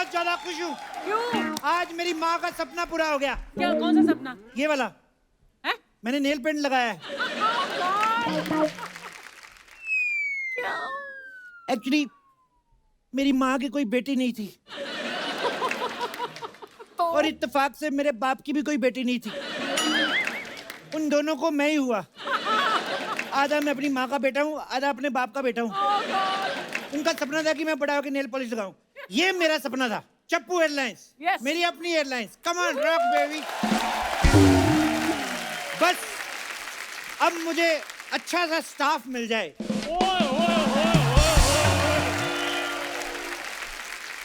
बहुत ज्यादा खुश हूँ। क्यों? आज मेरी माँ का सपना पूरा हो गया। क्या? कौन सा सपना ये वाला है? मैंने नेल पेंट लगाया है। क्या? एक्चुअली मेरी माँ की कोई बेटी नहीं थी और इत्तेफाक से मेरे बाप की भी कोई बेटी नहीं थी। उन दोनों को मैं ही हुआ। आधा मैं अपनी माँ का बेटा हूँ, आधा अपने बाप का बेटा हूँ। उनका सपना था कि मैं बड़ा होकर नेल पॉलिश लगाऊं। ये मेरा सपना था। चप्पू एयरलाइंस, Yes. मेरी अपनी airlines. Come on rock baby. बस अब मुझे अच्छा सा स्टाफ मिल जाए।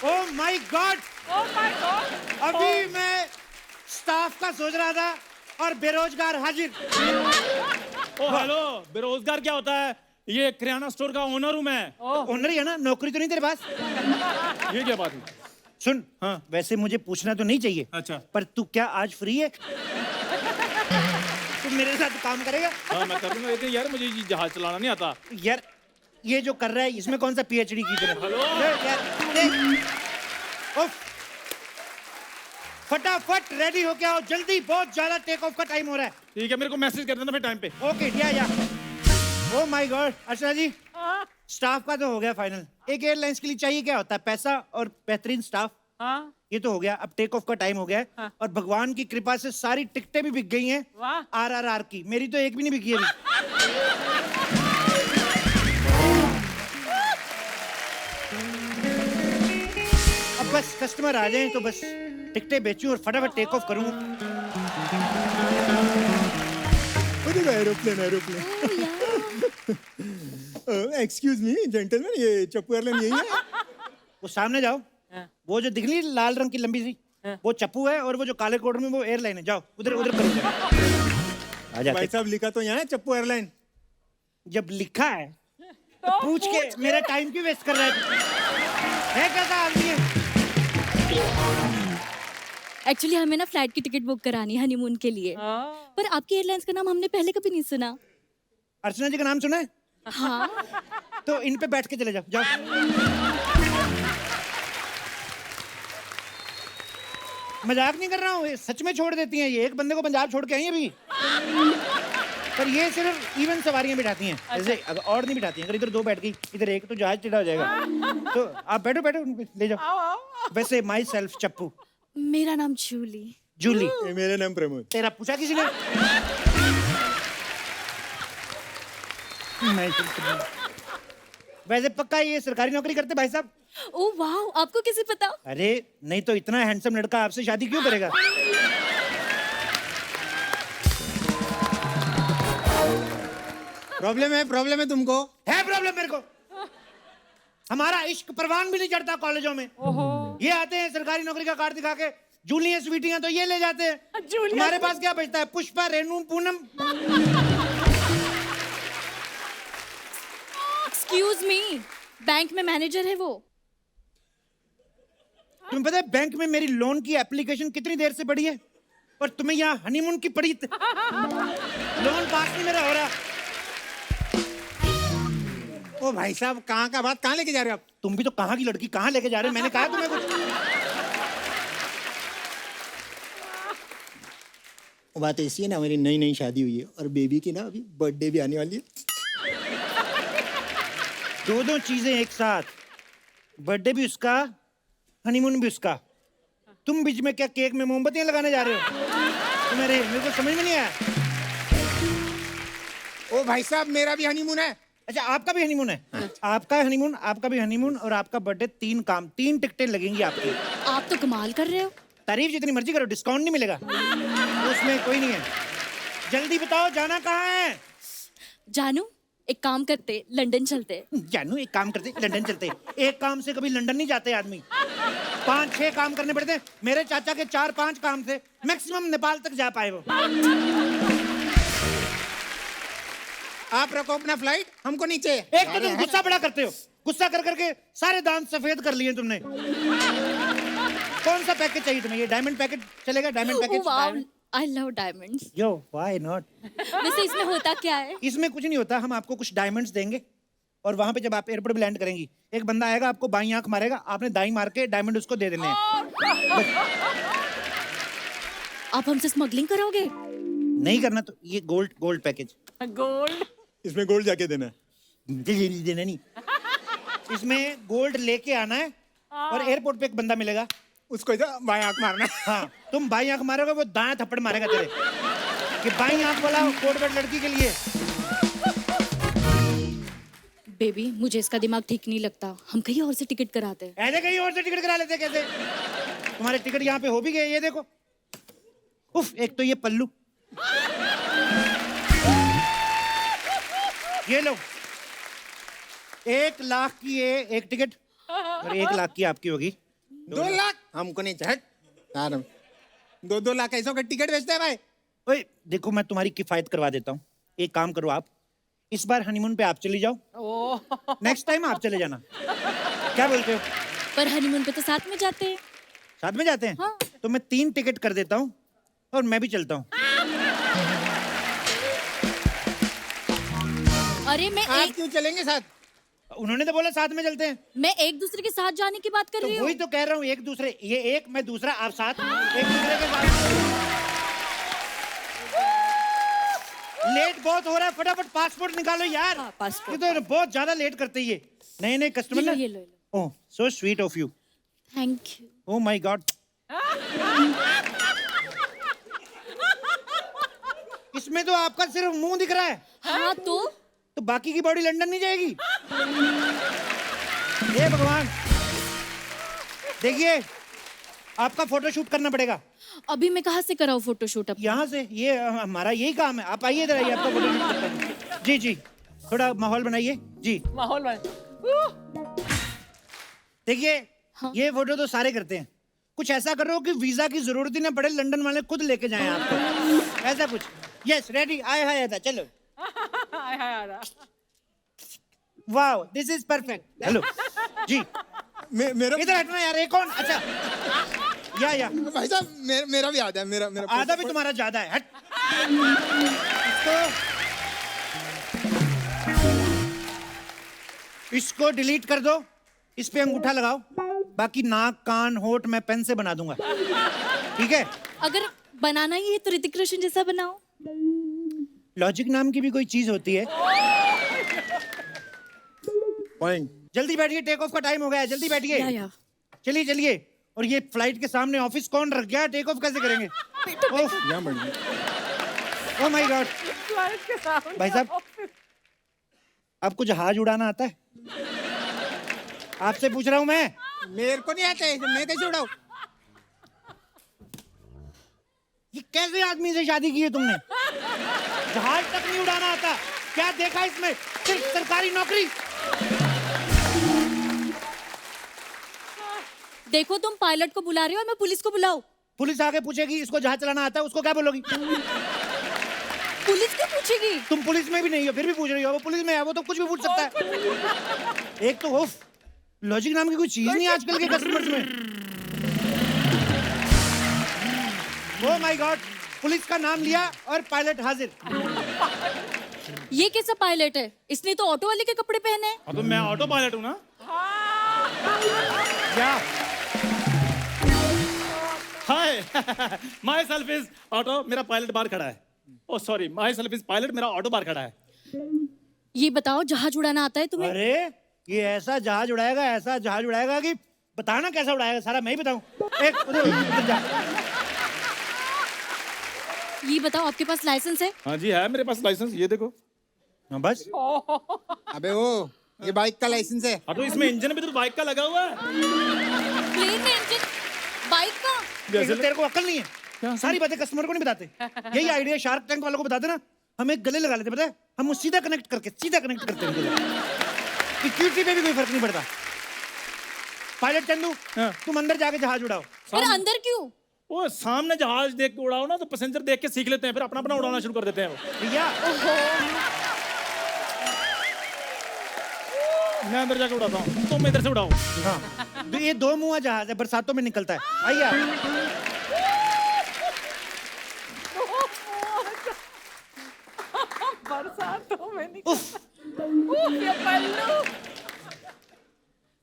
ओह my God, Oh my God! अभी मैं स्टाफ का सोच रहा था और बेरोजगार हाजिर। ओ हेलो, बेरोजगार क्या होता है? ये किराना स्टोर का ओनर हूँ मैं। ओनर ही है ना, नौकरी तो नहीं तेरे पास? ये क्या बात है? सुन, हाँ। वैसे मुझे पूछना तो नहीं चाहिए, अच्छा। पर तू क्या आज फ्री है? तू मेरे साथ काम करेगा? हाँ मैं कर दूंगा, लेकिन यार मुझे ये जहाज चलाना नहीं आता। यार ये जो कर रहा है इसमें कौन सा पीएचडी की तूने? हेलो? यार उफ, फटाफट रेडी हो क्या हो, जल्दी, बहुत ज्यादा टेक ऑफ का टाइम हो रहा है। ठीक है, मेरे को मैसेज कर देना फिर टाइम पे। ओके या oh my god. Archana ji, staff का तो हो गया फाइनल। एक एयरलाइंस के लिए चाहिए क्या होता है? पैसा और बेहतरीन स्टाफ। हाँ? ये तो हो गया, अब टेक ऑफ का टाइम हो गया है। हाँ। और भगवान की कृपा से सारी टिकटें भी बिक गई हैं। वाह! आरआरआर की, मेरी तो एक भी नहीं बिकी अभी। अब बस कस्टमर आ जाएं तो बस टिकटें बेचूं और फटाफट टेक ऑफ करूं। Aeroplane aeroplane. Excuse me gentleman, ये चप्पू एयरलाइन यही है? वो सामने जाओ, वो जो दिख रही है लाल रंग की लंबी सी, वो चप्पू है, और वो जो काले कोट में वो एयरलाइन है। जाओ उधर उधर करो। आ जाते। भाई साहब लिखा तो यहाँ है चप्पू एयरलाइन। जब लिखा है तो पूछ के मेरा टाइम क्यों वेस्ट कर रहा है कैसा आदमी है? एक्चुअली हमें ना फ्लाइट की टिकट बुक करानी है हनीमून के लिए, पर आपकी एयरलाइंस का नाम हमने पहले कभी नहीं सुना। अर्चना जी का नाम सुना है? हाँ, तो इन पे बैठ के चले जाओ। जाओ। मजाक नहीं कर रहा हूँ, ये सच में छोड़ देती हैं। ये एक बंदे को पंजाब छोड़ के आई हैं अभी, पर ये सिर्फ इवन सवारियां बिठाती हैं। जैसे अगर और नहीं बिठाती हैं, अगर इधर दो बैठ गई, इधर एक, तो जहाज टेढ़ा हो जाएगा। तो आप बैठो बैठो, उन पे ले जाओ। वैसे माई सेल्फ चप्पू। मेरा नाम जूली। जूली। ये मेरा नाम प्रमोद। तेरा पूछा किसी ने? वैसे पक्का ये सरकारी नौकरी करते भाई साहब? ओह वाह, आपको कैसे पता? अरे नहीं तो इतना हैंडसम लड़का आपसे शादी क्यों करेगा? प्रॉब्लम है तुमको? है प्रॉब्लम मेरे को। हमारा इश्क परवान भी नहीं चढ़ता कॉलेजों में। ये आते हैं सरकारी नौकरी का कार्ड दिखा के, जूलियस स्वीटियां तो ये ले जाते हैं। जूलियस। हमारे पास क्या बचता है? Pushpa, Renu, Poonam. Excuse me, bank में मैनेजर है वो। तुम्हें पता है बैंक में मेरी लोन की एप्लीकेशन कितनी देर से पड़ी है, और तुम्हें यहाँ हनीमून की पड़ी। लोन पास नहीं मेरा हो रहा। ओ भाई साहब, कहाँ का बात कहाँ लेके जा रहे हो आप? तुम भी तो कहाँ की लड़की कहाँ लेके जा रहे हो? मैंने कहा तुम्हें कुछ? वो बात ऐसी है ना, मेरी नई नई शादी हुई है और बेबी की ना अभी बर्थडे भी आने वाली है। दो चीजें एक साथ, बर्थडे भी उसका, हनीमून भी उसका। तुम बीच में क्या केक में मोमबत्तियां लगाने जा रहे हो? मेरे को समझ में नहीं आया। ओ भाई साहब, मेरा भी हनीमून है। अच्छा आपका भी हनीमून है? आपका हनीमून, आपका भी हनीमून और आपका बर्थडे, 3 काम, 3 टिकटें लगेंगी आपकी। आप तो कमाल कर रहे हो। तारीफ जितनी मर्जी करो, डिस्काउंट नहीं मिलेगा उसमें, कोई नहीं है। जल्दी बताओ जाना कहाँ है? जानू, एक काम करते, लंदन चलते। जानू एक काम करते, लंदन चलते। एक काम से कभी लंदन नहीं जाते आदमी, 5-6 काम करने पड़ते हैं। मेरे चाचा के 4-5 काम से मैक्सिमम नेपाल तक जा पाए वो। आप रखो अपना फ्लाइट, हमको नीचे। एक तो तुम गुस्सा बड़ा करते हो, गुस्सा कर करके सारे दांत सफेद कर लिए तुमने। कौन सा पैकेज चाहिए तुम्हें? ये डायमंड पैकेज चलेगा? Diamond package? Wow, I love diamonds. Yo why not? वैसे इसमें होता क्या है? इसमें कुछ नहीं होता, हम आपको कुछ डायमंड्स देंगे, और वहां पे जब आप एयरपोर्ट पे लैंड करेंगी, एक बंदा आएगा, आपको बाईं आंख मारेगा, आपने दाईं मार के डायमंड उसको दे देने हैं। आप हमसे स्मगलिंग करोगे? नहीं करना तो ये गोल्ड पैकेज। गोल्ड। इसमें गोल्ड जाके देना है। देना नहीं, इसमें गोल्ड लेके आना है और एयरपोर्ट पे एक बंदा मिलेगा, उसको इधर बाएं आंख मारना है। हाँ तुम बाईं आंख मारोगे, वो दाएं थप्पड़ मारेगा तेरे। कि बाईं आंख वाला कोट पैंट लड़की के लिए। बेबी मुझे इसका दिमाग ठीक नहीं लगता, हम कहीं और से टिकट कराते हैं। ऐसे कहीं और से टिकट करा लेते कैसे? तुम्हारे टिकट यहाँ पे हो भी गए, ये देखो। उफ, एक तो ये पल्लू, ये लो 1 लाख की ये एक टिकट और 1 लाख की आपकी होगी 2 लाख हमको नहीं चाहिए यार। 2 लाख ऐसा का टिकट बेचते हैं भाई। ओए देखो, मैं तुम्हारी किफायत करवा देता हूँ। एक काम करो, आप इस बार हनीमून पे आप चली जाओ, नेक्स्ट टाइम आप चले जाना। क्या बोलते हो? पर हनीमून पे तो साथ में जाते हैं। साथ में जाते हैं? हाँ। तो मैं 3 टिकट कर देता हूँ और मैं भी चलता हूँ। अरे मैं आप एक क्यों चलेंगे साथ? उन्होंने तो बोला साथ में चलते हैं। मैं एक दूसरे के साथ जाने की बात कर तो रही वही हूँ। तो कह रहा हूँ, एक दूसरे, ये एक मैं दूसरा, आप साथ, एक दूसरे के साथ। लेट बहुत हो रहा है, फटाफट पासपोर्ट निकालो यार। हाँ, पासपोर्ट। ये तो बहुत ज्यादा लेट करते ही है नए नए कस्टमर ना। ये लो। Oh so sweet of you. Thank you. Oh my God. इसमें तो आपका सिर्फ मुंह दिख रहा है, हाँ तो बाकी की बॉडी लंदन नहीं जाएगी। हे भगवान, देखिए आपका फोटोशूट करना पड़ेगा। अभी मैं कहाँ से कराऊँ फोटोशूट अपना? यहाँ से, ये हमारा यही काम है। आप आइए इधर आइए, आपका फोटोशूट करते हैं। जी जी, थोड़ा माहौल बनाइए जी। माहौल बन। देखिए हाँ। ये फोटो तो सारे करते हैं, कुछ ऐसा करो कि वीजा की जरूरत ही ना पड़े, लंदन वाले खुद लेके जाएं आपको, ऐसा कुछ। यस रेडी, आए हाय था, चलो। हाय हाय आ रहा। Wow this is perfect. Hello जी, मेरा इधर हटना यार। एक कौन? अच्छा या भाई साहब मेरा भी आधा है। मेरा आधा भी तुम्हारा ज्यादा है। हट इसको डिलीट कर दो, इस पे अंगूठा लगाओ, बाकी नाक कान होठ मैं पेन से बना दूंगा, ठीक है? अगर बनाना ही है तो ऋतिक रोशन जैसा बनाओ। लॉजिक नाम की भी कोई चीज होती है। पॉइंट। जल्दी बैठिए, टेक ऑफ का टाइम हो गया है, जल्दी बैठिए। या। चलिए चलिए। और ये फ्लाइट के सामने ऑफिस कौन रख गया? टेक ऑफ कैसे करेंगे? यहाँ बढ़िया। ओह माय गॉड। फ्लाइट के सामने। भाई साहब, आपको जहाज उड़ाना आता है? आपसे पूछ रहा हूं मैं। मेरे को नहीं आता है, मैं कैसे उड़ाऊं? ये कैसे आदमी से शादी की है तुमने? जहाज तक नहीं उड़ाना आता? क्या देखा इसमें? सिर्फ सरकारी नौकरी। देखो तुम पायलट को बुला रहे हो और मैं पुलिस को बुलाऊं? पुलिस आके पूछेगी इसको जहाज चलाना आता है, उसको क्या बोलोगी? पुलिस क्यों पूछेगी? तुम पुलिस में भी नहीं हो फिर भी पूछ रही हो। वो पुलिस में है, वो तो कुछ भी पूछ सकता है। एक तो उफ, लॉजिक नाम की कोई चीज नहीं आजकल के कस्टमर्स में। ओह माय गॉड, पुलिस का नाम लिया और पायलट हाजिर। ये कैसा पायलट है? इसने तो ऑटो वाले के कपड़े पहने हैं। अब मैं ऑटो पायलट हूँ ना। क्या? Hi my self is auto, मेरा पायलट बाहर खड़ा है। Oh sorry, my self is pilot, मेरा ऑटो बाहर खड़ा है। ये बताओ जहाज उड़ाना आता है तुम्हें? अरे ये ऐसा जहाज उड़ाएगा, ऐसा जहाज उड़ाएगा कि बताना कैसा उड़ाएगा, सारा मैं ही बताऊं। एक उधर जा। ये बताओ आपके पास लाइसेंस है? हाँ जी है मेरे पास लाइसेंस, ये देखो। हाँ बस। अबे वो ये बाइक का लाइसेंस है। हाँ तो इसमें इंजन भी तो बाइक का लगा हुआ है। प्लेन में इंजन, बाइक का? एक तो तेरे को अक्ल नहीं है, सारी बातें कस्टमर को नहीं बताते। यही आइडिया शार्क टैंक वालों को बताते ना, हम एक गले लगा लेते, पता है? हम वो सीधा कनेक्ट करते हैं। इक्विटी पे भी कोई फर्क नहीं पड़ता। पायलट चंदू, हाँ। तुम अंदर जाके जहाज उड़ाओ। पर अंदर क्यों? वो सामने जहाज देख के उड़ाओ ना तो पैसेंजर देख के सीख लेते हैं, फिर अपना अपना उड़ाना शुरू कर देते हैं वो। भैया मैं अंदर जाके उड़ाता हूँ, तुम इधर से उड़ाओ। हाँ, तो ये 2 मुंहा जहाज है, बरसातों में निकलता है। आइए आप। बरसातों में उफ, ये पल्लू।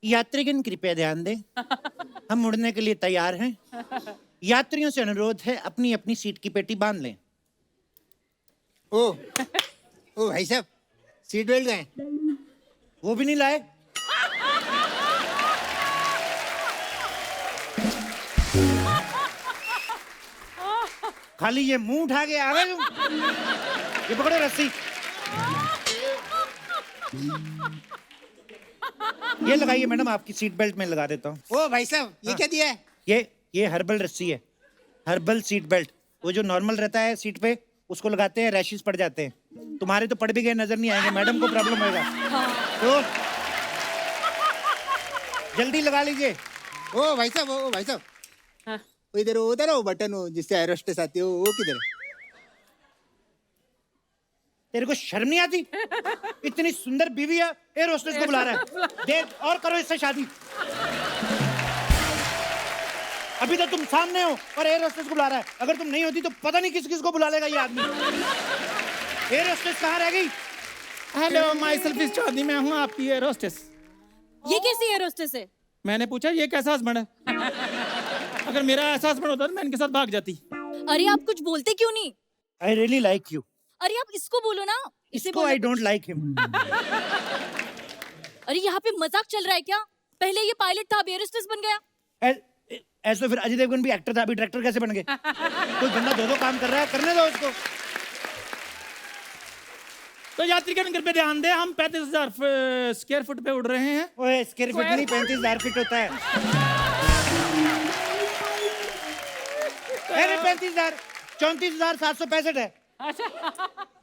यात्रीगण कृपया ध्यान दें, हम उड़ने के लिए तैयार हैं। यात्रियों से अनुरोध है अपनी अपनी सीट की पेटी बांध लें। ओ ओ भाई साहब, सीट बेल्ट गए? वो भी नहीं लाए। खाली ये मुंह उठा के आ गए तुम। ये पकड़ो रस्सी। ये लगाइए मैडम, आपकी सीट बेल्ट में लगा देता हूँ। ओ भाई साहब, ये क्या दिया है? ये हर्बल रस्सी है, हर्बल सीट बेल्ट। वो जो नॉर्मल रहता है सीट पे, उसको लगाते हैं, रैशेस पड़ जाते हैं। तुम्हारे तो पड़ भी गए, नजर नहीं आएंगे, मैडम को प्रॉब्लम होगा। तो जल्दी लगा लीजिए। ओ भाई साहब, ओ भाई साहब, हाँ। वो इधर उधर हो बटन, हो जिससे एरोस्टेस आती है, वो किधर है? तेरे को शर्म नहीं आती? इतनी सुंदर बीवी है, एयर होस्टेस को बुला रहा है। देख और करो इससे शादी। अभी तो तुम सामने हो और एयर होस्टेस को बुला रहा है। अगर तुम नहीं होती तो पता नहीं किस किस को बुला लेगा ये आदमी। एयर होस्टेस कहाँ रह गई? हेलो, माई सेल्फ इज चांदनी, मैं हूँ आपकी एयर होस्टेस। ये कैसी एयर होस्टेस है? मैंने पूछा ये कैसा हस्बैंड है? अगर मेरा ऐसा हस्बैंड होता तो मैं इनके साथ भाग जाती। अरे आप कुछ बोलते क्यों नहीं? I really like you. अरे आप इसको बोलो ना। इसे इसको बोलो। I don't like him. अरे यहाँ पे मजाक चल रहा है क्या? पहले ये पायलट था, अब एयर होस्टेस बन गया। ऐसे फिर अजय देवगन भी एक्टर था, अभी डायरेक्टर कैसे बन गए? कोई बंदा दो काम कर रहा है, करने दो उसको। तो यात्रीगण कृपया ध्यान दें, हम 35,000 स्क्वायर फुट पे उड़ रहे हैं। ओए स्क्वायर फीट नहीं, 35,000 फीट होता है। अरे 35,000, 34,765 है।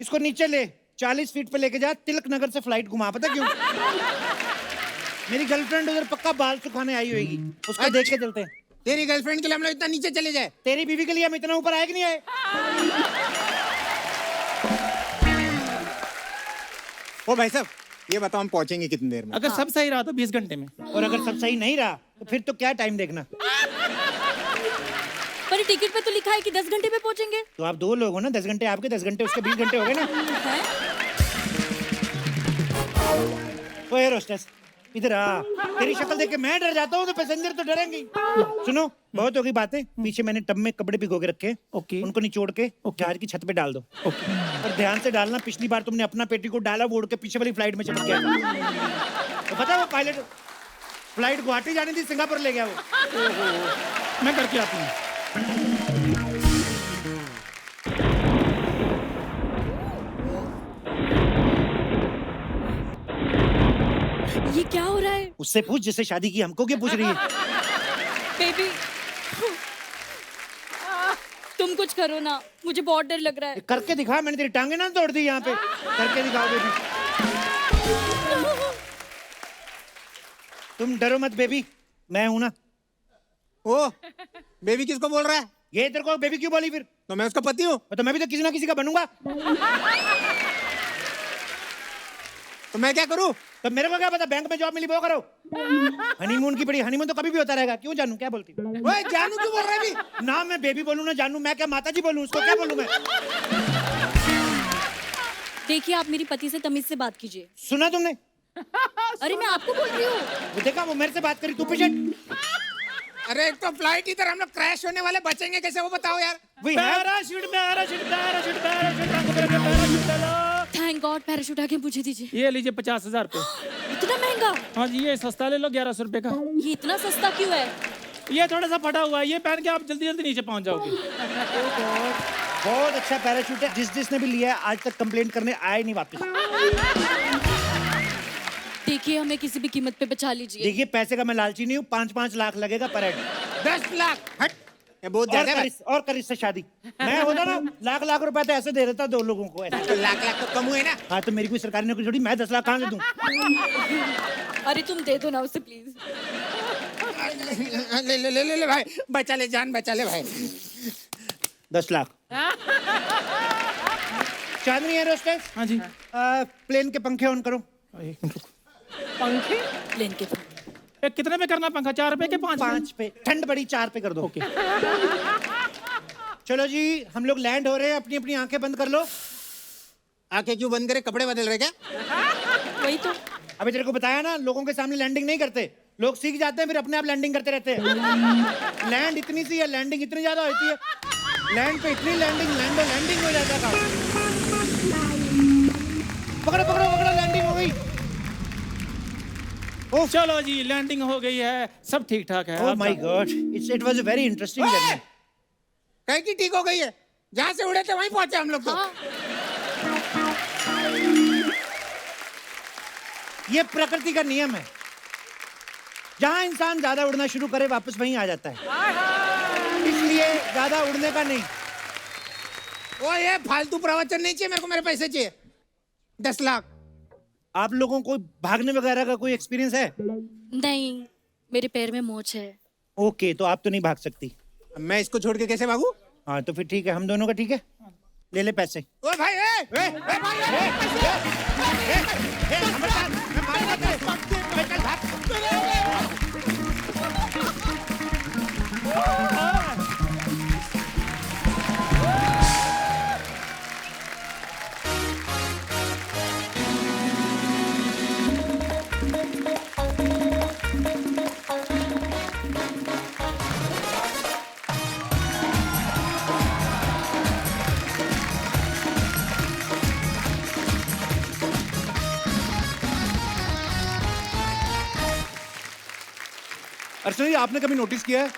इसको नीचे ले, 40 फीट पे लेके जा, तिलक नगर से फ्लाइट घुमा। पता क्यों? मेरी गर्लफ्रेंड उधर पक्का बाल सुखाने आई होगी, उसको देख के चलते हैं। तेरी गर्लफ्रेंड के लिए हम लोग इतना नीचे चले जाए? तेरी बीवी के लिए हम इतना ऊपर आए कि नहीं आए? ओ भाई साहब, ये बताओ हम पहुंचेंगे कितनी देर में? अगर सब सही रहा तो 20 घंटे में। और अगर सब सही नहीं रहा तो फिर तो क्या टाइम देखना। पर टिकट पे तो लिखा है कि 10 घंटे में पहुंचेंगे। तो आप 2 लोग हो ना, 10 घंटे आपके, 10 घंटे उसके, 20 घंटे हो गए ना। ओ एयर होस्टेस, इधर आ। तेरी शक्ल देख के मैं डर जाता हूँ तो पैसेंजर तो डरेंगे ही। सुनो, बहुत हो गई बातें। पीछे मैंने टब में कपड़े भिगो के रखे, ओके। उनको निचोड़ के जहाज की छत पे डाल दो। और ध्यान से डालना, पिछली बार तुमने अपना पेटीकोट डाला, वो उड़ के पीछे वाली फ्लाइट में चिपक गया। तो पता है वो पायलट फ्लाइट गुवाहाटी जानी थी, सिंगापुर ले गया वो। मैं करके आती हूँ। ये क्या हो रहा है? उससे पूछ जिससे शादी की, हमको क्या पूछ रही है? बेबी तुम कुछ करो ना, मुझे बहुत डर लग रहा है। करके दिखा, मैंने तेरी टांगे ना तोड़ दी यहाँ पे। करके दिखाओ बेबी। तुम डरो मत बेबी, मैं हूं ना। ओ बेबी किसको बोल रहा है? ये तेरे को बेबी क्यों बोली फिर? तो मैं उसका पति हूँ। तो मैं भी तो किसी ना किसी का बनूंगा। तो मैं क्या करूँ? तो मेरे को क्या पता, बैंक में जॉब मिली वो करो। हनीमून की बड़ी, हनीमून तो कभी भी होता रहेगा। क्यों जानू, क्या बोलती? ओए जानू क्यों बोल रहा है अभी? ना मैं बेबी बोलूं ना जानू, मैं क्या माता जी बोलूं? उसको क्या बोलूं मैं? देखिए आप मेरी पति से तमीज से बात कीजिए। सुना तुमने? अरे मैं आपको बोल रही हूँ। वो देखा, वो मेरे से बात करी, तू पीछे। अरे एक तो फ्लाइट इधर, हम लोग क्रैश होने वाले, बचेंगे कैसे वो बताओ यार। वही है। Parachute parachute parachute parachute parachute. Thank God, parachute आके मुझे दीजिए। ये लीजिए 50,000 पे। इतना महंगा? हाँ जी, ये सस्ता ले लो, 1100 रुपए का। ये इतना सस्ता क्यों है? ये थोड़ा सा फटा हुआ है, ये पहन के आप जल्दी जल्दी नीचे पहुंच जाओगे। बहुत अच्छा पैराशूट है। जिसने भी लिया है आज तक कंप्लेंट करने आए नहीं वापस। देखिए हमें किसी भी कीमत पे बचा लीजिए। देखिए पैसे का मैं लालची नहीं हूँ, 5-5 लाख लगेगा पर हेड। 10 लाख हट, ये बहुत और ज्यादा है। और कर इससे शादी। मैं होता ना लाख रुपए तो ऐसे दे देता 2 लोगों को ऐसे। तो लाख लाख तो कम हुए ना। हाँ तो मेरी कोई सरकारी नौकरी थोड़ी, मैं 10 लाख कहाँ से दूं? अरे तुम दे दो ना उसे प्लीज। ले ले ले ले ले भाई, बचा ले जान, बचा ले भाई। 10 लाख। चांदनी एयर होस्टेस, हाँ जी। प्लेन के पंखे ऑन करो। एक मिनट रुको। पंखे? प्लेन के कितने पे करना पंखा? 4 रुपए के 5? 5 पे। ठंड बड़ी, 4 पे कर दो। ओके। चलो जी, हम लोग लैंड हो रहे हैं। अपनी अपनी आंखें बंद कर लो। आंखें क्यों बंद करे? कपड़े बदल रहे क्या? वही तो। अभी तेरे को बताया ना, लोगों के सामने लैंडिंग नहीं करते, लोग सीख जाते हैं फिर अपने आप लैंडिंग करते रहते हैं। लैंड इतनी सी है, लैंडिंग इतनी ज्यादा होती है। लैंड पे इतनी लैंडिंग हो जाता है काम। पकड़ो पकड़ो पकड़ो, लैंडिंग हो गई। चलो जी, लैंडिंग हो गई है, सब ठीक ठाक है। ओह my God, it was a very interesting journey. कहीं की ठीक हो गई है, जहाँ से उड़े थे वहीं पहुंचे हम लोग तो। ये प्रकृति का नियम है, जहां इंसान ज्यादा उड़ना शुरू करे वापस वहीं आ जाता है, इसलिए ज्यादा उड़ने का नहीं। ओ ये फालतू प्रवचन नहीं चाहिए मेरे को, मेरे पैसे चाहिए 10 लाख। आप लोगों को भागने वगैरह का कोई एक्सपीरियंस है? नहीं, मेरे पैर में मोच है। ओके, तो आप तो नहीं भाग सकती। मैं इसको छोड़ के कैसे भागू? हाँ तो फिर ठीक है, हम दोनों का ठीक है, ले ले पैसे। ओ भाई अर्चना जी, आपने कभी नोटिस किया है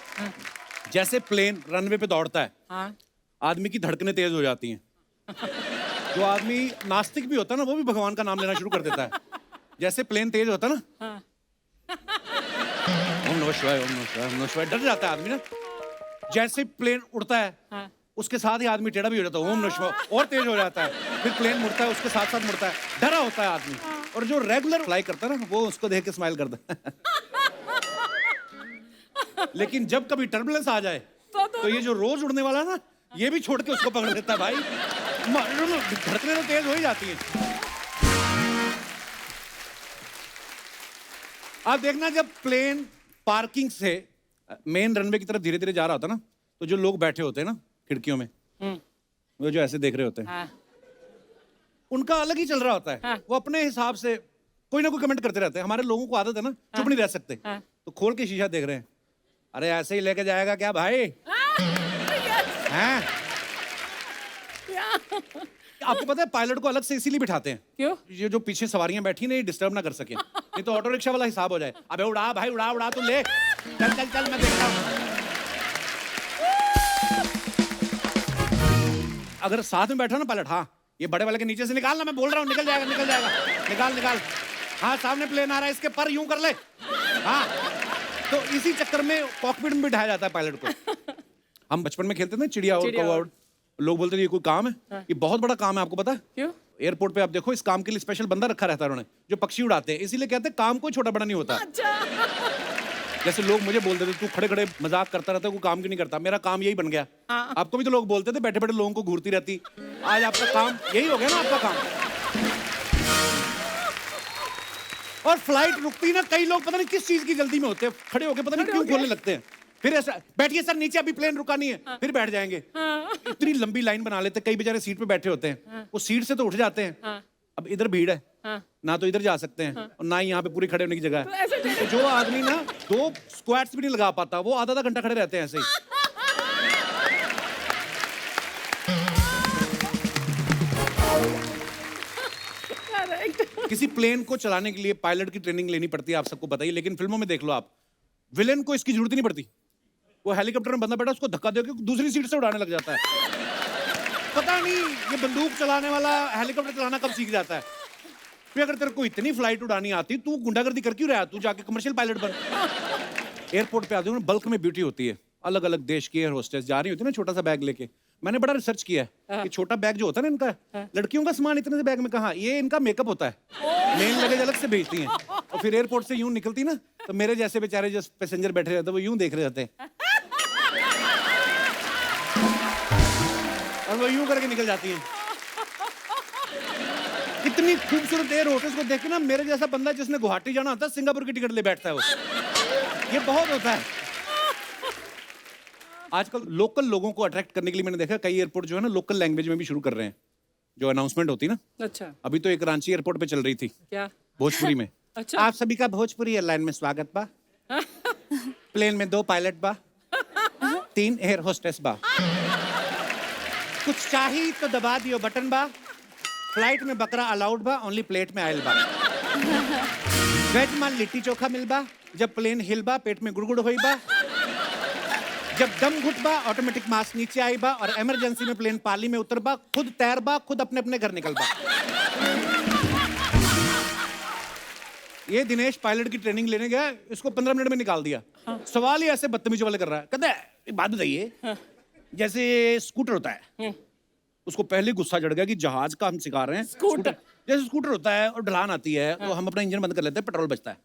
जैसे प्लेन रनवे पे दौड़ता है, हाँ आदमी की धड़कनें तेज हो जाती हैं। जो आदमी नास्तिक भी होता है ना, वो भी भगवान का नाम लेना शुरू कर देता है। जैसे प्लेन तेज होता है ना, ओम नमः शिवाय, ओम नमः शिवाय, ओम नमः शिवाय, डर जाता है आदमी ना। जैसे प्लेन उड़ता है, उसके साथ ही आदमी टेढ़ा भी हो जाता है, ओम नमः शिवाय, और तेज हो जाता है। फिर प्लेन मुड़ता है, उसके साथ साथ मुड़ता है, डरा होता है आदमी। और जो रेगुलर फ्लाई करता है ना, वो उसको देख के स्माइल करता है। लेकिन जब कभी टर्बुलेंस आ जाए तो ये जो रोज उड़ने वाला ना, ये भी छोड़ के उसको पकड़ लेता है भाई। धड़कने तो तेज हो ही जाती है। आप देखना, जब प्लेन पार्किंग से मेन रनवे की तरफ धीरे धीरे जा रहा होता है ना, तो जो लोग बैठे होते हैं ना खिड़कियों में, वो जो ऐसे देख रहे होते हैं, उनका अलग ही चल रहा होता है। वो अपने हिसाब से कोई ना कोई कमेंट करते रहते हैं। हमारे लोगों को आदत है ना, चुप नहीं रह सकते, तो खोल के शीशा देख रहे हैं, अरे ऐसे ही लेके जाएगा क्या भाई? हैं? आपको पता है पायलट को अलग से इसीलिए बिठाते हैं, क्यों? ये जो पीछे सवारियां बैठी ना, ये डिस्टर्ब ना कर सके, नहीं तो ऑटो रिक्शा वाला हिसाब हो जाए। अबे उड़ा भाई, उड़ा उड़ा, तू ले, चल चल चल, मैं देखता हूं। अगर साथ में बैठा ना पायलट, हाँ ये बड़े वाले के नीचे से निकालना, मैं बोल रहा हूँ, निकल जाएगा निकल जाएगा, निकाल निकाल। हाँ सामने प्लेन आ रहा है, इसके पर यूं कर ले। हाँ, तो इसी चक्कर में कॉकपिट में बिठाया जाता है पायलट को। हम बचपन में खेलते थे चिड़िया और कौवा उड़, लोग बोलते थे ये कोई काम है, ये बहुत बड़ा काम है। आपको पता है क्यों? एयरपोर्ट पे आप देखो, इस काम के लिए स्पेशल बंदा रखा रहता है उन्होंने, जो पक्षी उड़ाते हैं। इसीलिए कहते हैं काम कोई छोटा बड़ा नहीं होता। जैसे लोग मुझे बोलते थे तू खड़े खड़े मजाक करता रहता है, कोई काम क्यों नहीं करता। मेरा काम यही बन गया। आपको भी तो लोग बोलते थे बैठे बैठे लोगों को घूरती रहती, आज आपका काम यही हो गया ना, आपका काम। और फ्लाइट रुकती ना, कई लोग पता नहीं किस चीज की जल्दी में होते हैं, खड़े होके पता नहीं क्यों खोलने लगते हैं। फिर ऐसा, बैठिए सर नीचे, अभी प्लेन रुका नहीं है, फिर बैठ जाएंगे। इतनी लंबी लाइन बना लेते, कई बेचारे सीट पे बैठे होते हैं, वो सीट से तो उठ जाते हैं। अब इधर भीड़ है, ना तो इधर जा सकते हैं और ना ही यहाँ पे पूरी खड़े होने की जगह है। तो जो आदमी ना 2 स्क्वाट्स भी नहीं लगा पाता, वो आधा घंटा खड़े रहते हैं ऐसे ही। किसी प्लेन को चलाने के लिए पायलट की ट्रेनिंग लेनी पड़ती है, आप सबको पता ही। लेकिन फिल्मों में देख लो आप, विलेन को इसकी जरूरत ही नहीं पड़ती। वो हेलीकॉप्टर में बंदा बैठा, उसको धक्का देके दूसरी सीट से उड़ाने लग जाता है। पता नहीं ये बंदूक चलाने वाला हेलीकॉप्टर चलाना कब सीख जाता है। फिर अगर तेरे को इतनी फ्लाइट उड़ानी आती, तू गुंडागर्दी कर क्यों रहा है? तू जाके कमर्शियल पायलट बन। एयरपोर्ट पे आते हो, बल्क में ब्यूटी होती है, अलग अलग देश की एयर होस्टेस जा रही होती है ना छोटा सा बैग लेके। मैंने बड़ा रिसर्च किया है कि छोटा बैग जो होता है ना इनका, लड़कियों का सामान इतने से बैग में कहाँ, ये इनका मेकअप होता है। मेन लगेज अलग से भेजती हैं, और फिर एयरपोर्ट से यूं निकलती ना, तो मेरे जैसे बेचारे जो पैसेंजर बैठे रहते हैं वो यूं देख रहे होते हैं, और वो यूं करके निकल जाती हैं। इतनी खूबसूरत एयर होस्टेस को देख के ना, मेरे जैसा बंदा जिसने गुवाहाटी जाना होता है, सिंगापुर की टिकट ले बैठता है वो। ये बहुत होता है। आजकल लोकल लोगों को अट्रैक्ट करने के लिए मैंने देखा कई एयरपोर्ट जो है ना, लोकल लैंग्वेज में भी शुरू कर रहे हैं। जो अनाउंसमेंट होती है ना, अच्छा, अभी तो एक रांची एयरपोर्ट पे चल रही थी, क्या? भोजपुरी में। अच्छा, आप सभी का भोजपुरी एयरलाइन में स्वागत बा। प्लेन में 2 पायलट बा 3 एयर होस्टेस बा कुछ चाहिए तो दबा दियो बटन बा फ्लाइट में बकरा अलाउड बा ओनली प्लेट में आयल बा वेज मान लिट्टी चोखा मिलबा जब प्लेन हिलबा पेट में गुड़गुड़ होई बा जब दम घुटबा ऑटोमेटिक मास नीचे आई बा और इमरजेंसी में प्लेन पाली में उतरबा खुद तैरबा खुद अपने अपने घर निकलबा ये दिनेश पायलट की ट्रेनिंग लेने गया इसको 15 मिनट में निकाल दिया सवाल ही ऐसे बदतमीजी वाले कर रहा है कहता है एक बात बताइए जैसे स्कूटर होता है उसको पहले गुस्सा चढ़ गया कि जहाज का हम सिखा रहे हैं स्कूटर। जैसे स्कूटर होता है और ढलान आती है तो हम अपना इंजन बंद कर लेते हैं पेट्रोल बचता है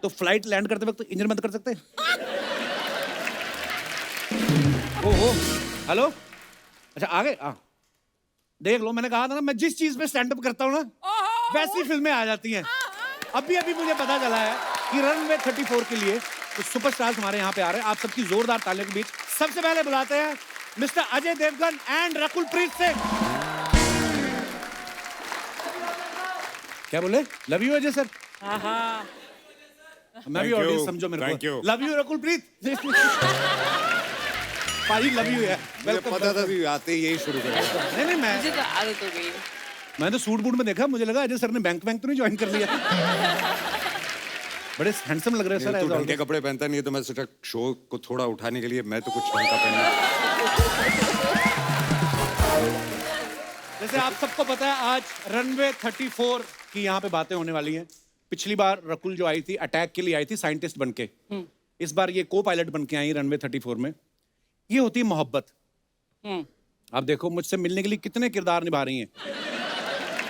तो फ्लाइट लैंड करते वक्त इंजन बंद कर सकते हैं ओहो हेलो अच्छा आ गए देख लो मैंने कहा था ना मैं जिस चीज पे स्टैंड अप करता हूँ ना वैसी फिल्में आ जाती हैं अभी अभी मुझे पता चला है कि रनवे 34 के लिए तो सुपरस्टार्स हमारे यहाँ पे आ रहे हैं आप सबकी जोरदार तालियों के बीच सबसे पहले बुलाते हैं मिस्टर अजय देवगन एंड रकुल प्रीत सिंह क्या बोले लव यू अजय सर मैं भी ऑडियंस समझो मेरे को लव यू रकुल प्रीत पाजी लव यू है पता था भी आते ही यही शुरू करेगा नहीं मैं मुझे तो आदत हो गई है। मैं तो सूट बूट में देखा मुझे लगा अजय सर ने बैंक तो नहीं ज्वाइन कर लिया बड़े हैंडसम लग रहे हैं सर तू ढंग के कपड़े पहनता नहीं है तो मैं सोचा शो को थोड़ा उठाने के लिए मैं तो कुछ ढंग का पहनूं जैसे आप सबको पता है आज रनवे 34 की यहाँ पे बातें होने वाली हैं पिछली बार रकुल जो आई थी अटैक के लिए आई थी साइंटिस्ट बन के इस बार ये को पायलट बन के आई रनवे 34 में ये होती है मोहब्बत आप देखो मुझसे मिलने के लिए कितने किरदार निभा रही हैं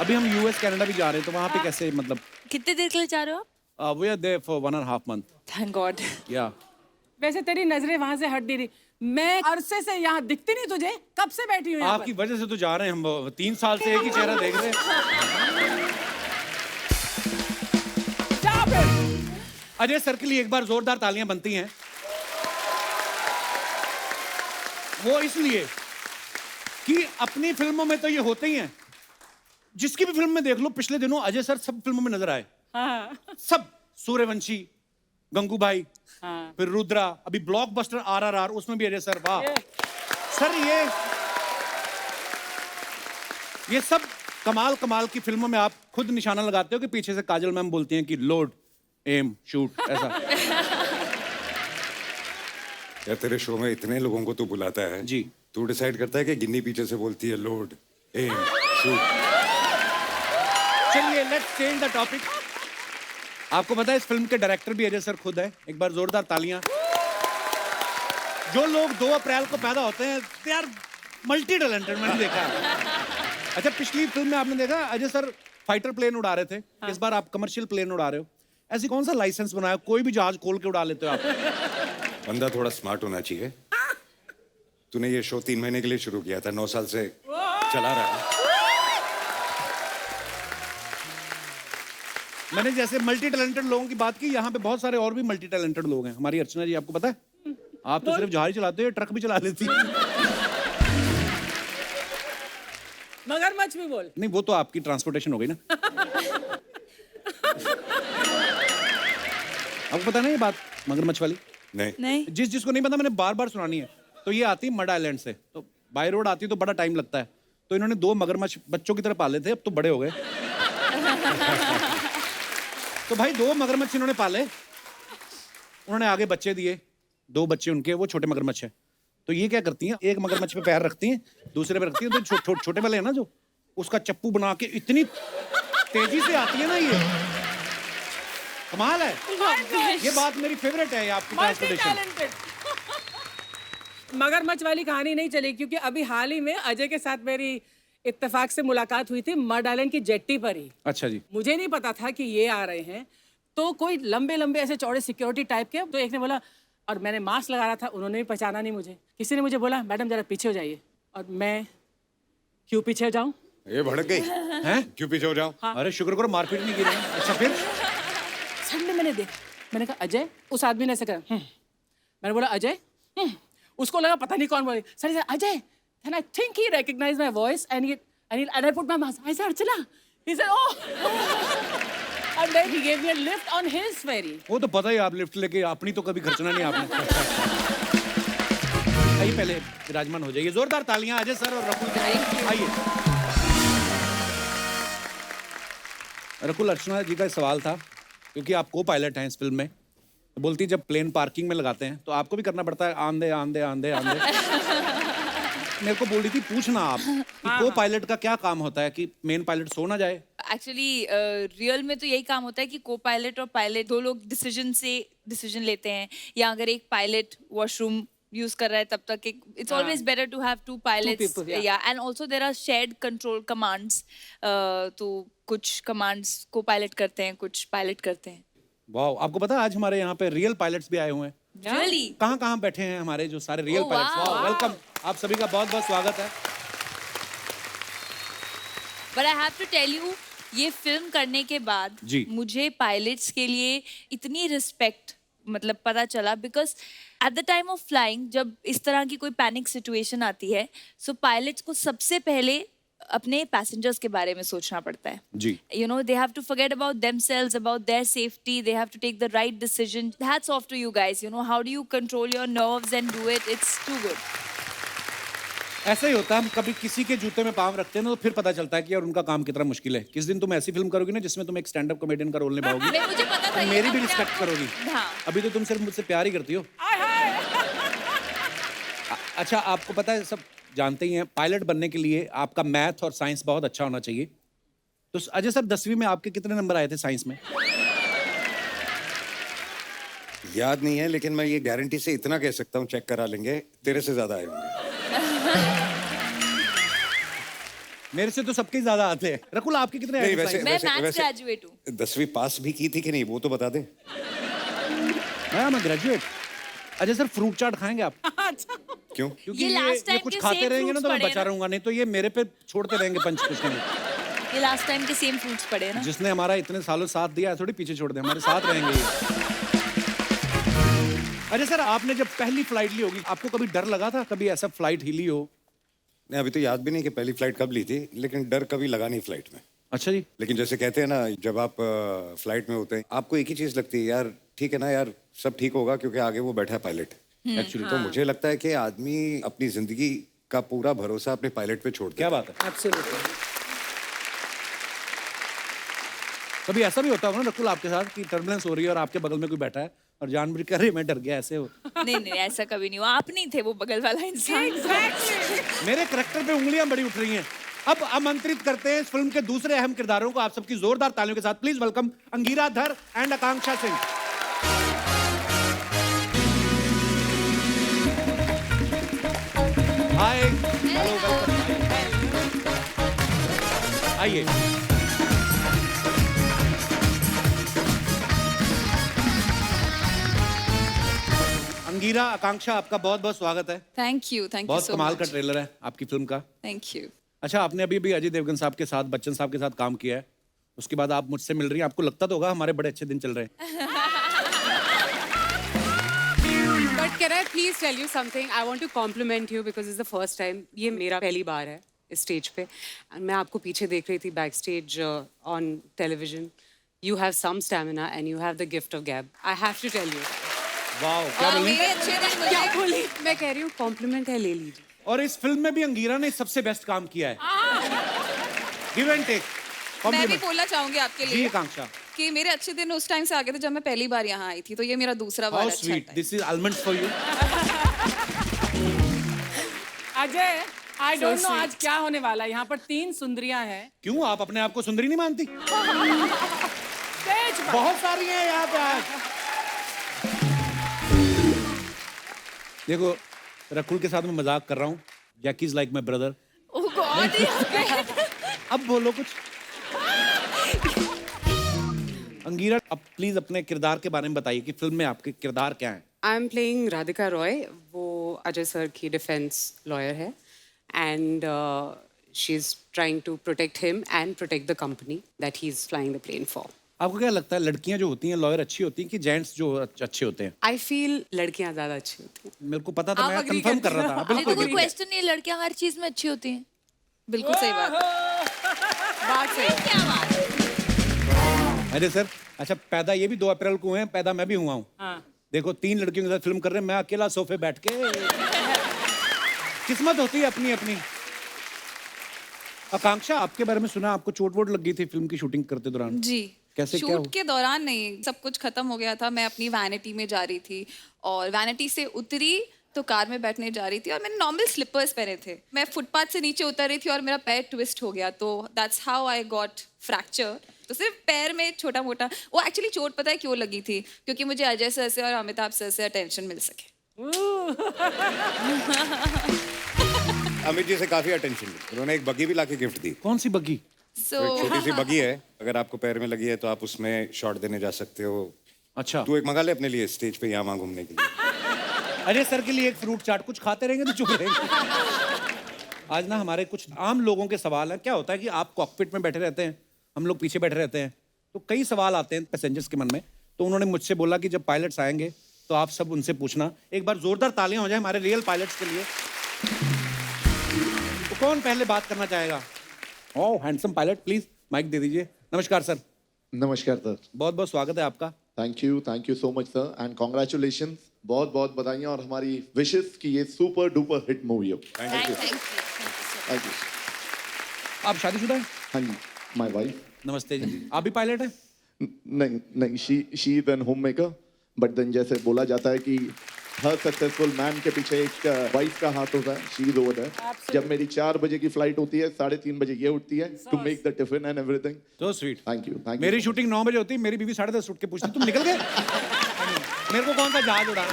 अभी हम यूएस कनाडा भी जा रहे हैं तो वहाँ पे कैसे मतलब कितने देर के लिए जा रहे हो आप we are there for 1.5 month thank god. या वैसे तेरी नजरें वहां से हट नहीं रही मैं अरसे से यहाँ दिखती नहीं तुझे कब से बैठी हूँ यहाँ आपकी वजह से तो जा रहे हैं हम 3 साल से एक ही चेहरा देख रहे हैं पर? अजय सर के लिए एक बार जोरदार तालियां बनती हैं वो इसलिए कि अपनी फिल्मों में तो ये होते ही हैं जिसकी भी फिल्म में देख लो पिछले दिनों अजय सर सब फिल्मों में नजर आए हाँ सब सूर्यवंशी गंगूबाई हाँ फिर रुद्रा अभी ब्लॉकबस्टर RRR उसमें भी अजय सर वाह सर ये सब कमाल कमाल की फिल्मों में आप खुद निशाना लगाते हो कि पीछे से काजल मैम बोलती हैं कि लोड एम शूट ऐसा यार तेरे शो में इतने लोगों को तू बुलाता है जी तू डिसाइड करता है कि गिन्नी पीछे से बोलती है लोड एम शूट चलिए लेट्स चेंज द टॉपिक आपको पता है इस फिल्म के डायरेक्टर भी अजय सर खुद है एक बार जोरदार तालियां जो लोग 2 अप्रैल को पैदा होते हैं दे आर मल्टी टैलेंटेड मैंने देखा है अच्छा पिछली फिल्म में आपने देखा अजय सर फाइटर प्लेन उड़ा रहे थे इस बार आप कमर्शियल प्लेन उड़ा रहे हो ऐसी कौन सा लाइसेंस बनाया कोई भी जहाज खोल के उड़ा लेते हो आप बंदा थोड़ा स्मार्ट होना चाहिए तूने ये शो 3 महीने के लिए शुरू किया था 9 साल से चला रहा है मैंने जैसे मल्टी टैलेंटेड लोगों की बात की यहाँ पे बहुत सारे और भी मल्टी टैलेंटेड लोग हैं हमारी अर्चना जी आपको पता है आप तो सिर्फ जहाज ही चलाते हो ट्रक भी चला लेती है मगरमच्छ भी बोल नहीं वो तो आपकी ट्रांसपोर्टेशन हो गई ना आपको पता नहीं ये बात मगरमच्छ वाली नहीं जिसको नहीं पता मैंने बार बार सुनानी है तो ये आती मड आइलैंड से तो बाय रोड आती तो बड़ा टाइम लगता है तो इन्होंने 2 मगरमच्छ बच्चों की तरह पाले थे अब तो बड़े हो गए तो भाई 2 मगरमच्छ इन्होंने पाले उन्होंने आगे बच्चे दिए 2 बच्चे उनके वो छोटे मगरमच्छ है तो ये क्या करती हैं एक मगरमच्छ पे पैर रखती हैं दूसरे पे रखती हैं तो छोटे वाले हैं ना जो उसका चप्पू बना के इतनी तेजी से आती है ना ये कमाल है ये बात मेरी फेवरेट है आपकी ट्रांसपोर्टेशन मगरमच्छ वाली कहानी नहीं चली क्योंकि अभी हाल ही में अजय के साथ मेरी इत्तेफाक से मुलाकात हुई थी मड आइलैंड की जेट्टी पर ही अच्छा जी मुझे नहीं पता था कि ये आ रहे हैं तो कोई लंबे लंबे ऐसे चौड़े सिक्योरिटी टाइप के तो एक ने बोला और मैंने मास्क लगा रहा था उन्होंने भी पहचाना नहीं मुझे किसी ने मुझे बोला मैडम जरा पीछे हो जाइए और मैं क्यों पीछे जाऊं ये भड़क गई हैं क्यों पीछे हो जाओ अरे शुक्र करो मारपीट नहीं की रही अच्छा फिर सडनली मैंने देखा मैंने कहा अजय उस आदमी ने ऐसे कहा मैंने बोला अजय उसको लगा पता नहीं कौन बोले sir Ajay and I think he recognized my voice and I put my mask I said Archana he said oh And then he gave me a lift on his ferry. वो तो पता ही, आप लिफ्ट लेके अपनी तो कभी खर्चना नहीं आपने। आइए पहले विराजमान हो जाइए, जोरदार तालियां अजय सर और रकुल के लिए। आइए। रकुल, अर्चना जी का सवाल था, क्योंकि आप को पायलट हैं इस फिल्म में, तो बोलती जब प्लेन पार्किंग में लगाते हैं तो आपको भी करना पड़ता है आंधे आंधे आंधे आंधे। मेरे को बोल रही थी पूछना आप कि को पायलट का क्या काम होता है कि मेन पायलट सो ना जाए। एक्चुअली रियल में तो यही काम होता है कि को पायलट और पायलट दो लोग डिसीजन लेते हैं, या अगर एक पायलट वॉशरूम यूज कर रहा है तब तक it's always better to have two pilots, या and also there are shared control commands, तो कुछ कमांड्स को पायलट करते हैं, कुछ पायलट करते हैं। वाह, आपको पता है आज हमारे यहाँ पे रियल पायलट्स भी आए हुए हैं। रियली? कहाँ बैठे हैं हमारे जो सारे रियल पायलट्स। वाह, वेलकम, आप सभी का बहुत बहुत स्वागत है। But I have to tell you, ये फिल्म करने के बाद जी। मुझे पायलट्स के लिए इतनी रिस्पेक्ट मतलब पता चला, because at the time of flying जब इस तरह की कोई पैनिक सिचुएशन आती है, सो पायलट्स को सबसे पहले अपने पैसेंजर्स के बारे में सोचना पड़ता है। जी। You know, they have to forget about themselves, about their safety. They have to take the right decision. Hats off to you guys. You know, how do you control your nerves and do it? It's too good. ऐसा ही होता है, हम कभी किसी के जूते में पाँव रखते हैं ना तो फिर पता चलता है कि यार उनका काम कितना मुश्किल है। किस दिन तुम ऐसी फिल्म करोगी ना जिसमें तुम एक स्टैंड अप कॉमेडियन का रोल निभाओगी, मुझे पता था तो ये मेरी भी अपने रिस्पेक्ट आप को- करोगी। हाँ। अभी तो तुम सिर्फ मुझसे प्यार ही करती हो। अच्छा, आपको पता है, सब जानते ही हैं, पायलट बनने के लिए आपका मैथ और साइंस बहुत अच्छा होना चाहिए। तो अजय सर, 10वीं में आपके कितने नंबर आए थे साइंस में? याद नहीं है, लेकिन मैं ये गारंटी से इतना कह सकता हूँ, चेक करा लेंगे, तेरे से ज्यादा आए होंगे। मेरे से तो सबके ही ज्यादा आते हैं। रकुल, आपके कितने आए नहीं, थे वैसे साइंस? मैं मैथ्स ग्रेजुएट हूँ। 10वीं पास भी की थी कि नहीं वो तो बता दे। मैं ग्रेजुएट। अजय सर, फ्रूट चाट खाएंगे आप? क्यों? क्योंकि ये last ये time कुछ के खाते same रहेंगे ना तो मैं fruits बचा पड़े रहूंगा, नहीं तो ये मेरे पे छोड़ते रहेंगे पंच कुछ नहीं। ये लास्ट टाइम के सेम फ्रूट्स पड़े ना। जिसने हमारा इतने सालों साथ दिया है, थोड़ी पीछे छोड़ दे, हमारे साथ रहेंगे ये। अजय सर, आपने जब पहली फ्लाइट ली होगी, आपको कभी डर लगा था? कभी ऐसा फ्लाइट हिली हो? नहीं, अभी तो याद भी नहीं कि पहली फ्लाइट कब ली थी, लेकिन डर कभी लगा नहीं फ्लाइट में। अच्छा जी। लेकिन जैसे कहते हैं ना, जब आप फ्लाइट में होते हैं आपको एक ही चीज लगती है, यार ठीक है ना यार, सब ठीक होगा क्योंकि आगे वो बैठा है पायलट। एक्चुअली तो मुझे लगता है कि आदमी अपनी जिंदगी का पूरा भरोसा अपने पायलट पे छोड़ क्या देता बात है। Absolutely. कभी ऐसा भी होता होगा ना रकुल आपके साथ कि टर्बुलेंस हो रही है और आपके बगल में कोई बैठा है और जानबूझ कर अरे मैं डर गया, ऐसे हो? नहीं ऐसा कभी नहीं हुआ। आप नहीं थे वो बगल वाला इंसान। मेरे करैक्टर पे उंगलियां बड़ी उठ रही हैं। अब आमंत्रित करते हैं इस फिल्म के दूसरे अहम किरदारों को, आप सबकी जोरदार तालियों के साथ प्लीज वेलकम अंगीरा धर and Akanksha Singh. Hi, hello, welcome. आइए। अंगीरा, आकांक्षा, आपका बहुत बहुत स्वागत है। थैंक यू बहुत कमाल का ट्रेलर है आपकी फिल्म का। Thank you. अच्छा, आपने अभी भी अजय देवगन साहब के साथ, बच्चन साहब के साथ काम किया है, उसके बाद आप मुझसे मिल रही हैं, आपको लगता तो होगा हमारे बड़े अच्छे दिन चल रहे हैं। But can I please tell you something? I want to compliment you because it's the first time. ये मेरा पहली बार है इस स्टेज पे। मैं आपको पीछे देख रही थी back stage on television. You have some stamina and you have the gift of gab. I have to tell you. वाह, क्या बोली? क्या बोली? मैं कह रही हूँ compliment है, ले लीजिए। और इस फिल्म में भी अंगीरा ने सबसे बेस्ट काम किया है। Give and take. मैं भी बोलना चाहूंगी आपके जी लिए आकांक्षा। कि मेरे अच्छे दिन उस टाइम से आ गए थे जब मैं पहली बार यहाँ आई थी, तो ये मेरा दूसरा बार हाउ अच्छा स्वीट, था। This is almonds for you. Ajay, I don't know आज क्या होने वाला है। यहाँ पर 3 सुंदरियां हैं। क्यों, आप अपने आप को सुंदरी नहीं मानती? स्टेज पर बहुत सारी हैं यहाँ पे आज। देखो, रकुल के साथ मैं मजाक कर रहा हूँ। Jackie is like my brother. Oh God. अब बोलो कुछ। अंगीरा, अब प्लीज अपने किरदार के बारे में बताइए कि फिल्म में आपके किरदार क्या हैं? I am playing Radhika Roy. वो अजय सर की डिफेंस लॉयर है and she is trying to protect him and protect the company that he is flying the plane for. आपको क्या लगता है, लड़कियां जो होती हैं लॉयर अच्छी होती हैं कि जेंट्स जो अच्छे होते हैं? आई फील लड़कियां ज्यादा अच्छी होती हैं। मेरे को पता था, आप मैं agree कंफर्म करते कर रहा था। ये तो बिल्कुल कोई बिल्कुल। क्वेश्चन नहीं, लड़कियां हर चीज में अच्छी होती हैं। बिल्कुल सही बात। बात सही। क्या बात है? अरे सर, अच्छा पैदा ये भी 2 अप्रैल को हुए हैं, पैदा मैं भी हुआ हूँ। हाँ देखो 3 लड़कियों के साथ फिल्म कर रहे हैं, मैं अकेला सोफे बैठ के। किस्मत होती है अपनी अपनी। आकांक्षा, आपके बारे में सुना, आपको चोट वोट लग गई थी फिल्म की शूटिंग करते दौरान? जी। कैसे, क्या शूट हुआ? के दौरान नहीं, सब कुछ खत्म हो गया था, मैं अपनी वैनिटी में जा रही थी और वैनिटी से उतरी तो कार में बैठने जा रही थी और मैंने नॉर्मल स्लीपर्स पहने थे। मैं फुटपाथ से नीचे उतर रही थी और मेरा पैर ट्विस्ट हो गया, तो that's how I got fracture. तो सिर्फ पैर में छोटा मोटा, वो एक्चुअली चोट पता है क्यों लगी थी? क्योंकि मुझे अजय सर से और अमिताभ सर से अटेंशन मिल सके। अमित जी से काफी अटेंशन मिली, उन्होंने एक बग्गी भी लाके गिफ्ट दी। कौन सी बग्गी? एक छोटी सी बग्गी है, अगर आपको पैर में लगी है तो आप उसमें शॉट देने जा सकते हो। अच्छा, तू एक मंगा ले अपने लिए स्टेज पे यहाँ वहाँ घूमने के लिए। अजय सर के लिए एक फ्रूट चाट, कुछ खाते रहेंगे तो चुप रहेंगे। आज ना हमारे कुछ आम लोगों के सवाल हैं। क्या होता है कि आप कॉकपिट में बैठे रहते हैं, हम लोग पीछे बैठे रहते हैं, तो कई सवाल आते हैं पैसेंजर्स के मन में। तो उन्होंने मुझसे बोला कि जब पायलट्स आएंगे तो आप सब उनसे पूछना। एक बार जोरदार तालियां हो जाए हमारे रियल पायलट्स के लिए। तो कौन पहले बात करना चाहेगा? ओह हैंडसम पायलट, प्लीज माइक दे दीजिए। नमस्कार सर। नमस्कार सर। बहुत बहुत स्वागत है आपका। Thank you so much sir and congratulation. बहुत बहुत बधाइयाँ और हमारी विशेस कि ये सुपर डुपर हिट मूवी हो। Thank you. आप शादीशुदा हैं? हाँ जी, माय वाइफ। नमस्ते जी। आप भी पायलट हैं? नहीं, she is an homemaker, but then जैसे बोला जाता है कि हर सक्सेसफुल मैन के पीछे एक वाइफ का हाथ होता है। She is over there. जब मेरी 4 बजे की फ्लाइट होती है, 3:30 बजे ये उठती है to make the tiffin and everything. So sweet. Thank you. मेरी शूटिंग 9 बजे होती है, मेरी बीवी 10:30 उठ के पूछती तुम निकल गए? मेरे को कौन सा जहाज उड़ाना?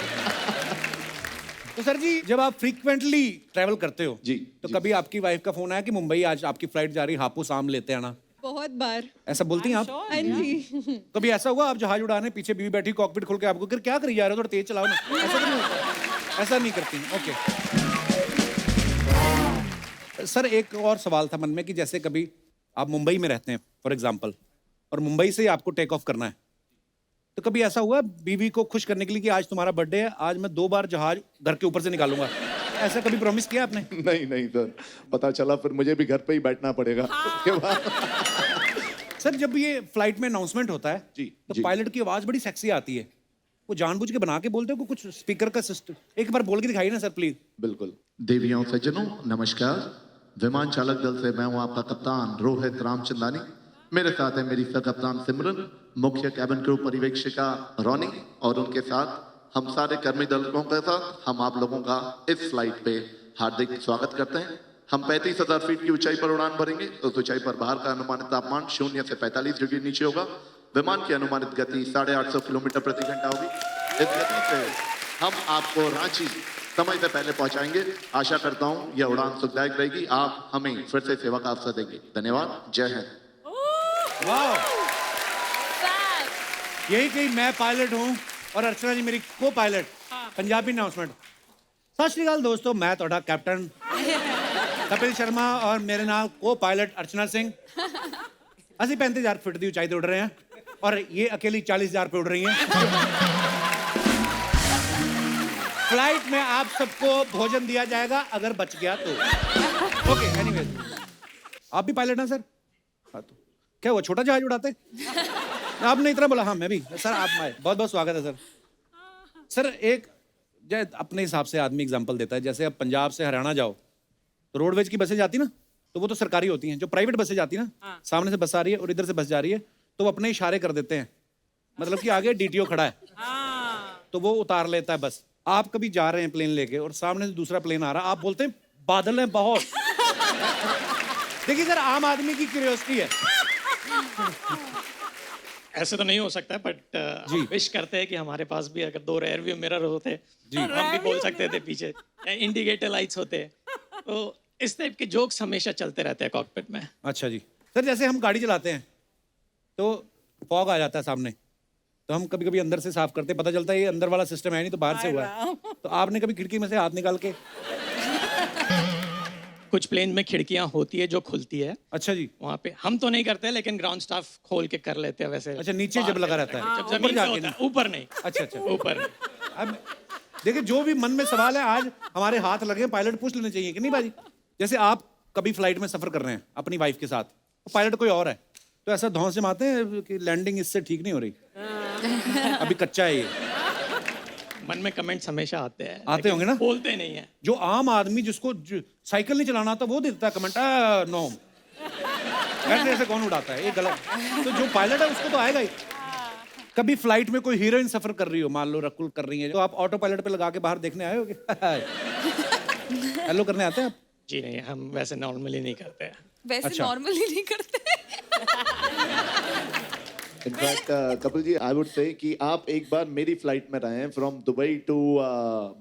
तो सर जी, जब आप फ्रीक्वेंटली ट्रैवल करते हो जी, तो कभी आपकी वाइफ का फोन आया कि मुंबई आज आपकी फ्लाइट जा रही, हापुस आम लेते आना? बहुत बार। ऐसा बोलती हैं आप? हाँ जी। कभी ऐसा हुआ आप जहाज उड़ाने, पीछे बीवी बैठी, कॉकपिट खोल के आपको कर क्या करी जा रहे हो, थोड़ा तेज चलाओ ना? ऐसा तो नहीं होता? ऐसा नहीं करती? ओके सर, एक और सवाल था मन में कि जैसे कभी आप मुंबई में रहते हैं फॉर एग्जाम्पल, और मुंबई से ही आपको टेक ऑफ करना है, तो कभी ऐसा हुआ बीवी को खुश करने के लिए कि आज तुम्हारा बर्थडे है, आज मैं 2 बार जहाज घर के ऊपर से निकालूंगा? ऐसा कभी प्रॉमिस किया आपने? नहीं सर, पता चला फिर मुझे भी घर पे ही बैठना पड़ेगा उसके बाद। सर जब ये फ्लाइट में अनाउंसमेंट होता है जी, तो जी। पायलट की आवाज बड़ी सेक्सी आती है, वो जानबूझ के बना के बोलते हो कि कुछ स्पीकर का सिस्टम? एक बार बोल के दिखाइए ना सर प्लीज। बिल्कुल। देवियों सज्जनों नमस्कार। विमान चालक दल से मैं हूं आपका कप्तान रोहित रामचंदानी। मेरे साथ है मेरी सह कप्तान सिमरन, मुख्य कैबिन क्रू परिवेक्षिका रोनी, और उनके साथ हम सारे कर्मी दलों के साथ हम आप लोगों का इस फ्लाइट पे हार्दिक स्वागत करते हैं। हम 35,000 फीट की ऊंचाई पर उड़ान भरेंगे। उस ऊंचाई पर बाहर का अनुमानित तापमान 0 से 45 डिग्री नीचे होगा। विमान की अनुमानित गति 850 किलोमीटर प्रति घंटा होगी। इस गति से हम आपको रांची समय से पहले पहुंचाएंगे। आशा करता हूं यह उड़ान सुखदायक रहेगी। आप हमें फिर से सेवा का अवसर देंगे। धन्यवाद। जय हिंद। यही कही मैं पायलट हूँ और अर्चना जी मेरी को पायलट। पंजाबी अनाउंसमेंट। सत श्री अकाल दोस्तों, मैं तोड़ा कैप्टन कपिल शर्मा और मेरे नाल को पायलट अर्चना सिंह। असि 35,000 फीट की ऊंचाई उड़ रहे हैं और ये अकेली 40,000 पे उड़ रही हैं। फ्लाइट में आप सबको भोजन दिया जाएगा अगर बच गया तो। ओके एनीवेज, आप भी पायलट हैं सर? हाँ, तो क्या हुआ, छोटा जहाज उड़ाते? आपने इतना बोला। हाँ मैं भी सर। आप बहुत बहुत स्वागत है सर। सर एक अपने हिसाब से आदमी एग्जांपल देता है, जैसे अब पंजाब से हरियाणा जाओ तो रोडवेज की बसें जाती ना, तो वो तो सरकारी होती हैं। जो प्राइवेट बसें जाती ना, सामने से बस आ रही है और इधर से बस जा रही है, तो वो अपने इशारे कर देते हैं, मतलब कि आगे डीटीओ खड़ा है तो वो उतार लेता है बस। आप कभी जा रहे हैं प्लेन लेके और सामने से दूसरा प्लेन आ रहा है, आप बोलते हैं बादल हैं बहुत। देखिए सर, आम आदमी की क्यूरियोसिटी है। ऐसे तो नहीं हो सकता, बट हम विश करते हैं कि हमारे पास भी अगर 2 रेयर व्यू मिरर होते जी, हम भी बोल सकते थे पीछे, इंडिकेटर लाइट्स होते। तो इस टाइप के जोक्स हमेशा चलते रहते हैं कॉकपिट में। अच्छा जी सर, जैसे हम गाड़ी चलाते हैं तो फॉग आ जाता है सामने, तो हम कभी कभी अंदर से साफ करते हैं, पता चलता है ये अंदर वाला सिस्टम है नहीं तो बाहर से हुआ है। तो आपने कभी खिड़की में से हाथ निकाल के? कुछ प्लेन में खिड़कियां होती है जो खुलती है। अच्छा जी। वहाँ पे हम तो नहीं करते, लेकिन ग्राउंड स्टाफ खोल के कर लेते हैं वैसे। अच्छा, नीचे जब लगा रहता है, जब जमीन पे होता है, ऊपर नहीं। अच्छा अच्छा, ऊपर नहीं। अब देखिए, जो भी मन में सवाल है आज हमारे हाथ लगे, पायलट पूछ लेने चाहिए कि नहीं बाजी? जैसे आप कभी फ्लाइट में सफर कर रहे हैं अपनी वाइफ के साथ, तो पायलट कोई और है, तो ऐसा धौंस से मारते हैं कि लैंडिंग इससे ठीक नहीं हो रही, अभी कच्चा है ये। मन में कमेंट्स हमेशा आते हैं, आते होंगे ना? बोलते नहीं है। जो आम आदमी जिसको साइकिल नहीं चलाना आता वो देता है कमेंट, नो ऐसे ऐसे कौन उड़ाता है, ये गलत। तो जो पायलट है उसको तो आएगा ही। कभी फ्लाइट में कोई हीरोइन सफर कर रही हो, मान लो रकुल कर रही है, तो आप ऑटो पायलट पे लगा के बाहर देखने आए होगे? हेलो करने आते हैं आप? जी नहीं, हम वैसे नॉर्मली नहीं करते हैं। वैसे अच्छा। नॉर्मली नहीं करते। In fact Kapil ji, I would say कि आप एक बार मेरी फ्लाइट में रहे हैं फ्रॉम दुबई टू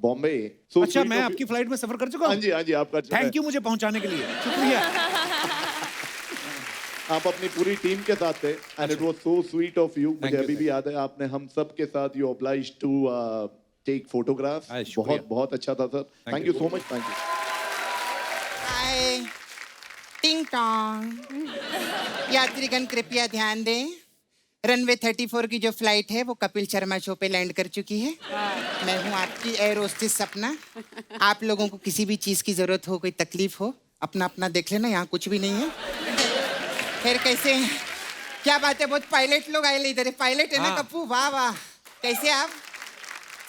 बॉम्बे। अच्छा, मैं आपकी फ्लाइट में सफर कर चुका हूँ? हाँ जी, हाँ जी, आपका थैंक यू मुझे पहुंचाने के लिए, शुक्रिया। आप अपनी पूरी टीम के साथ थे and it was so sweet of you. मुझे अभी भी याद है, आपने हम सब के साथ you obliged to take photographs. बहुत बहुत अच्छा था sir, thank you so much, thank you. Hi, टिंग टोंग। यात्रीगण कृपया ध्यान दें, रनवे 34 की जो फ्लाइट है वो कपिल शर्मा शो पे लैंड कर चुकी है। मैं हूँ आपकी एयर होस्टेस सपना। आप लोगों को किसी भी चीज़ की ज़रूरत हो, कोई तकलीफ हो, अपना अपना देख लेना, यहाँ कुछ भी नहीं है। फिर कैसे हैं? क्या बात है, बहुत पायलट लोग आए इधर। पायलट है ना कप्पू? वाह वाह, कैसे आप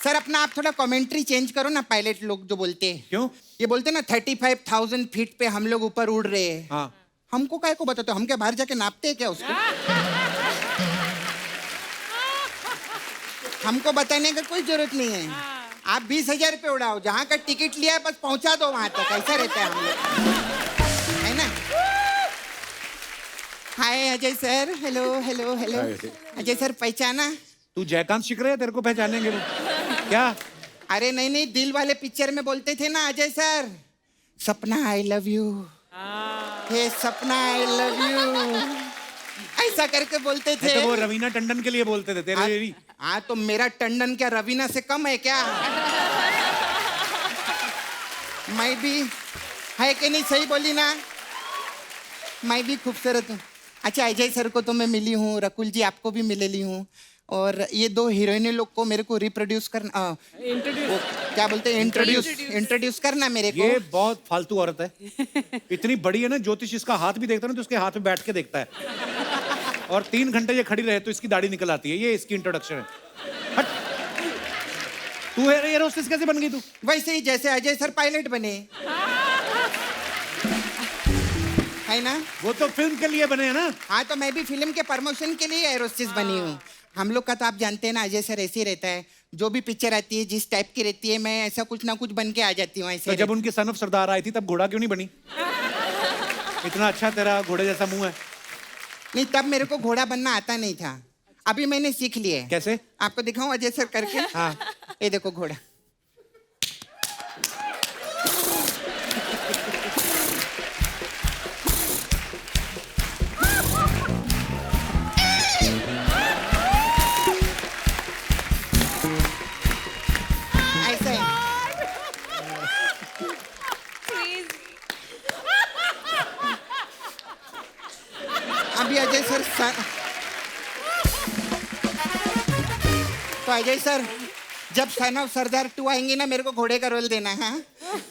सर? अपना आप थोड़ा कमेंट्री चेंज करो ना, पायलट लोग जो बोलते हैं। क्यों? ये बोलते हैं ना 35,000 फीट पे हम लोग ऊपर उड़ रहे हैं। हाँ। हमको काय को बताते हो? हम क्या बाहर जाके नापते हैं क्या उसको? हमको बताने का कोई जरूरत नहीं है। आप 20,000 पे उड़ाओ, जहाँ का टिकट लिया है बस पहुंचा दो वहां तक। ऐसा रहता है हम लोग, है ना? Hi Ajay sir, hello hello hello. Ajay sir पहचाना? तू जयकांत शिकरे है, तेरे को पहचानेंगे वो? क्या? अरे नहीं नहीं, दिल वाले पिक्चर में बोलते थे ना अजय सर, सपना आई लव यू, हे सपना आई लव यू, ऐसा करके बोलते थे। तो वो रवीना टंडन के लिए बोलते थे, तेरे लिए नहीं। हाँ, तो मेरा टंडन क्या रवीना से कम है क्या? मैं भी है कि नहीं, सही बोली ना? मैं भी खूबसूरत हूँ। अच्छा, अजय सर को तो मैं मिली हूँ, रकुल जी आपको भी मिलेली हूँ, और ये दो हीरोइने लोग को मेरे को रिप्रोड्यूस करना, क्या बोलते हैं, इंट्रोड्यूस करना मेरे को। ये बहुत फालतू औरत है, इतनी बड़ी है ना, ज्योतिष इसका हाथ भी देखता है ना तो उसके हाथ में बैठ के देखता है, और 3 घंटे ये खड़ी रहे तो इसकी दाढ़ी निकल आती है। ये इसकी इंट्रोडक्शन है। हट, तू एयर होस्टेस कैसे बन गई तू? वैसे ही जैसे अजय सर पायलट बने, है ना? वो तो फिल्म के लिए बने हैं ना। हाँ, तो मैं भी फिल्म के प्रमोशन के लिए एयर होस्टेस बनी हूँ। हम लोग का तो आप जानते हैं ना, अजय सर ऐसे ही रहता है, जो भी पिक्चर आती है जिस टाइप की रहती है, मैं ऐसा कुछ ना कुछ बन के आ जाती हूँ। ऐसे तो जब उनकी सन ऑफ सरदार आई थी तब घोड़ा क्यों नहीं बनी? इतना अच्छा तेरा घोड़े जैसा मुंह है। नहीं, तब मेरे को घोड़ा बनना आता नहीं था, अभी मैंने सीख लिया है। कैसे? आपको दिखाऊं अजय सर करके? हाँ, ये देखो घोड़ा। ऐसा है। अभी अजय सर तो अजय सर जब सन ऑफ सरदार 2 आएंगी ना, मेरे को घोड़े का रोल देना है।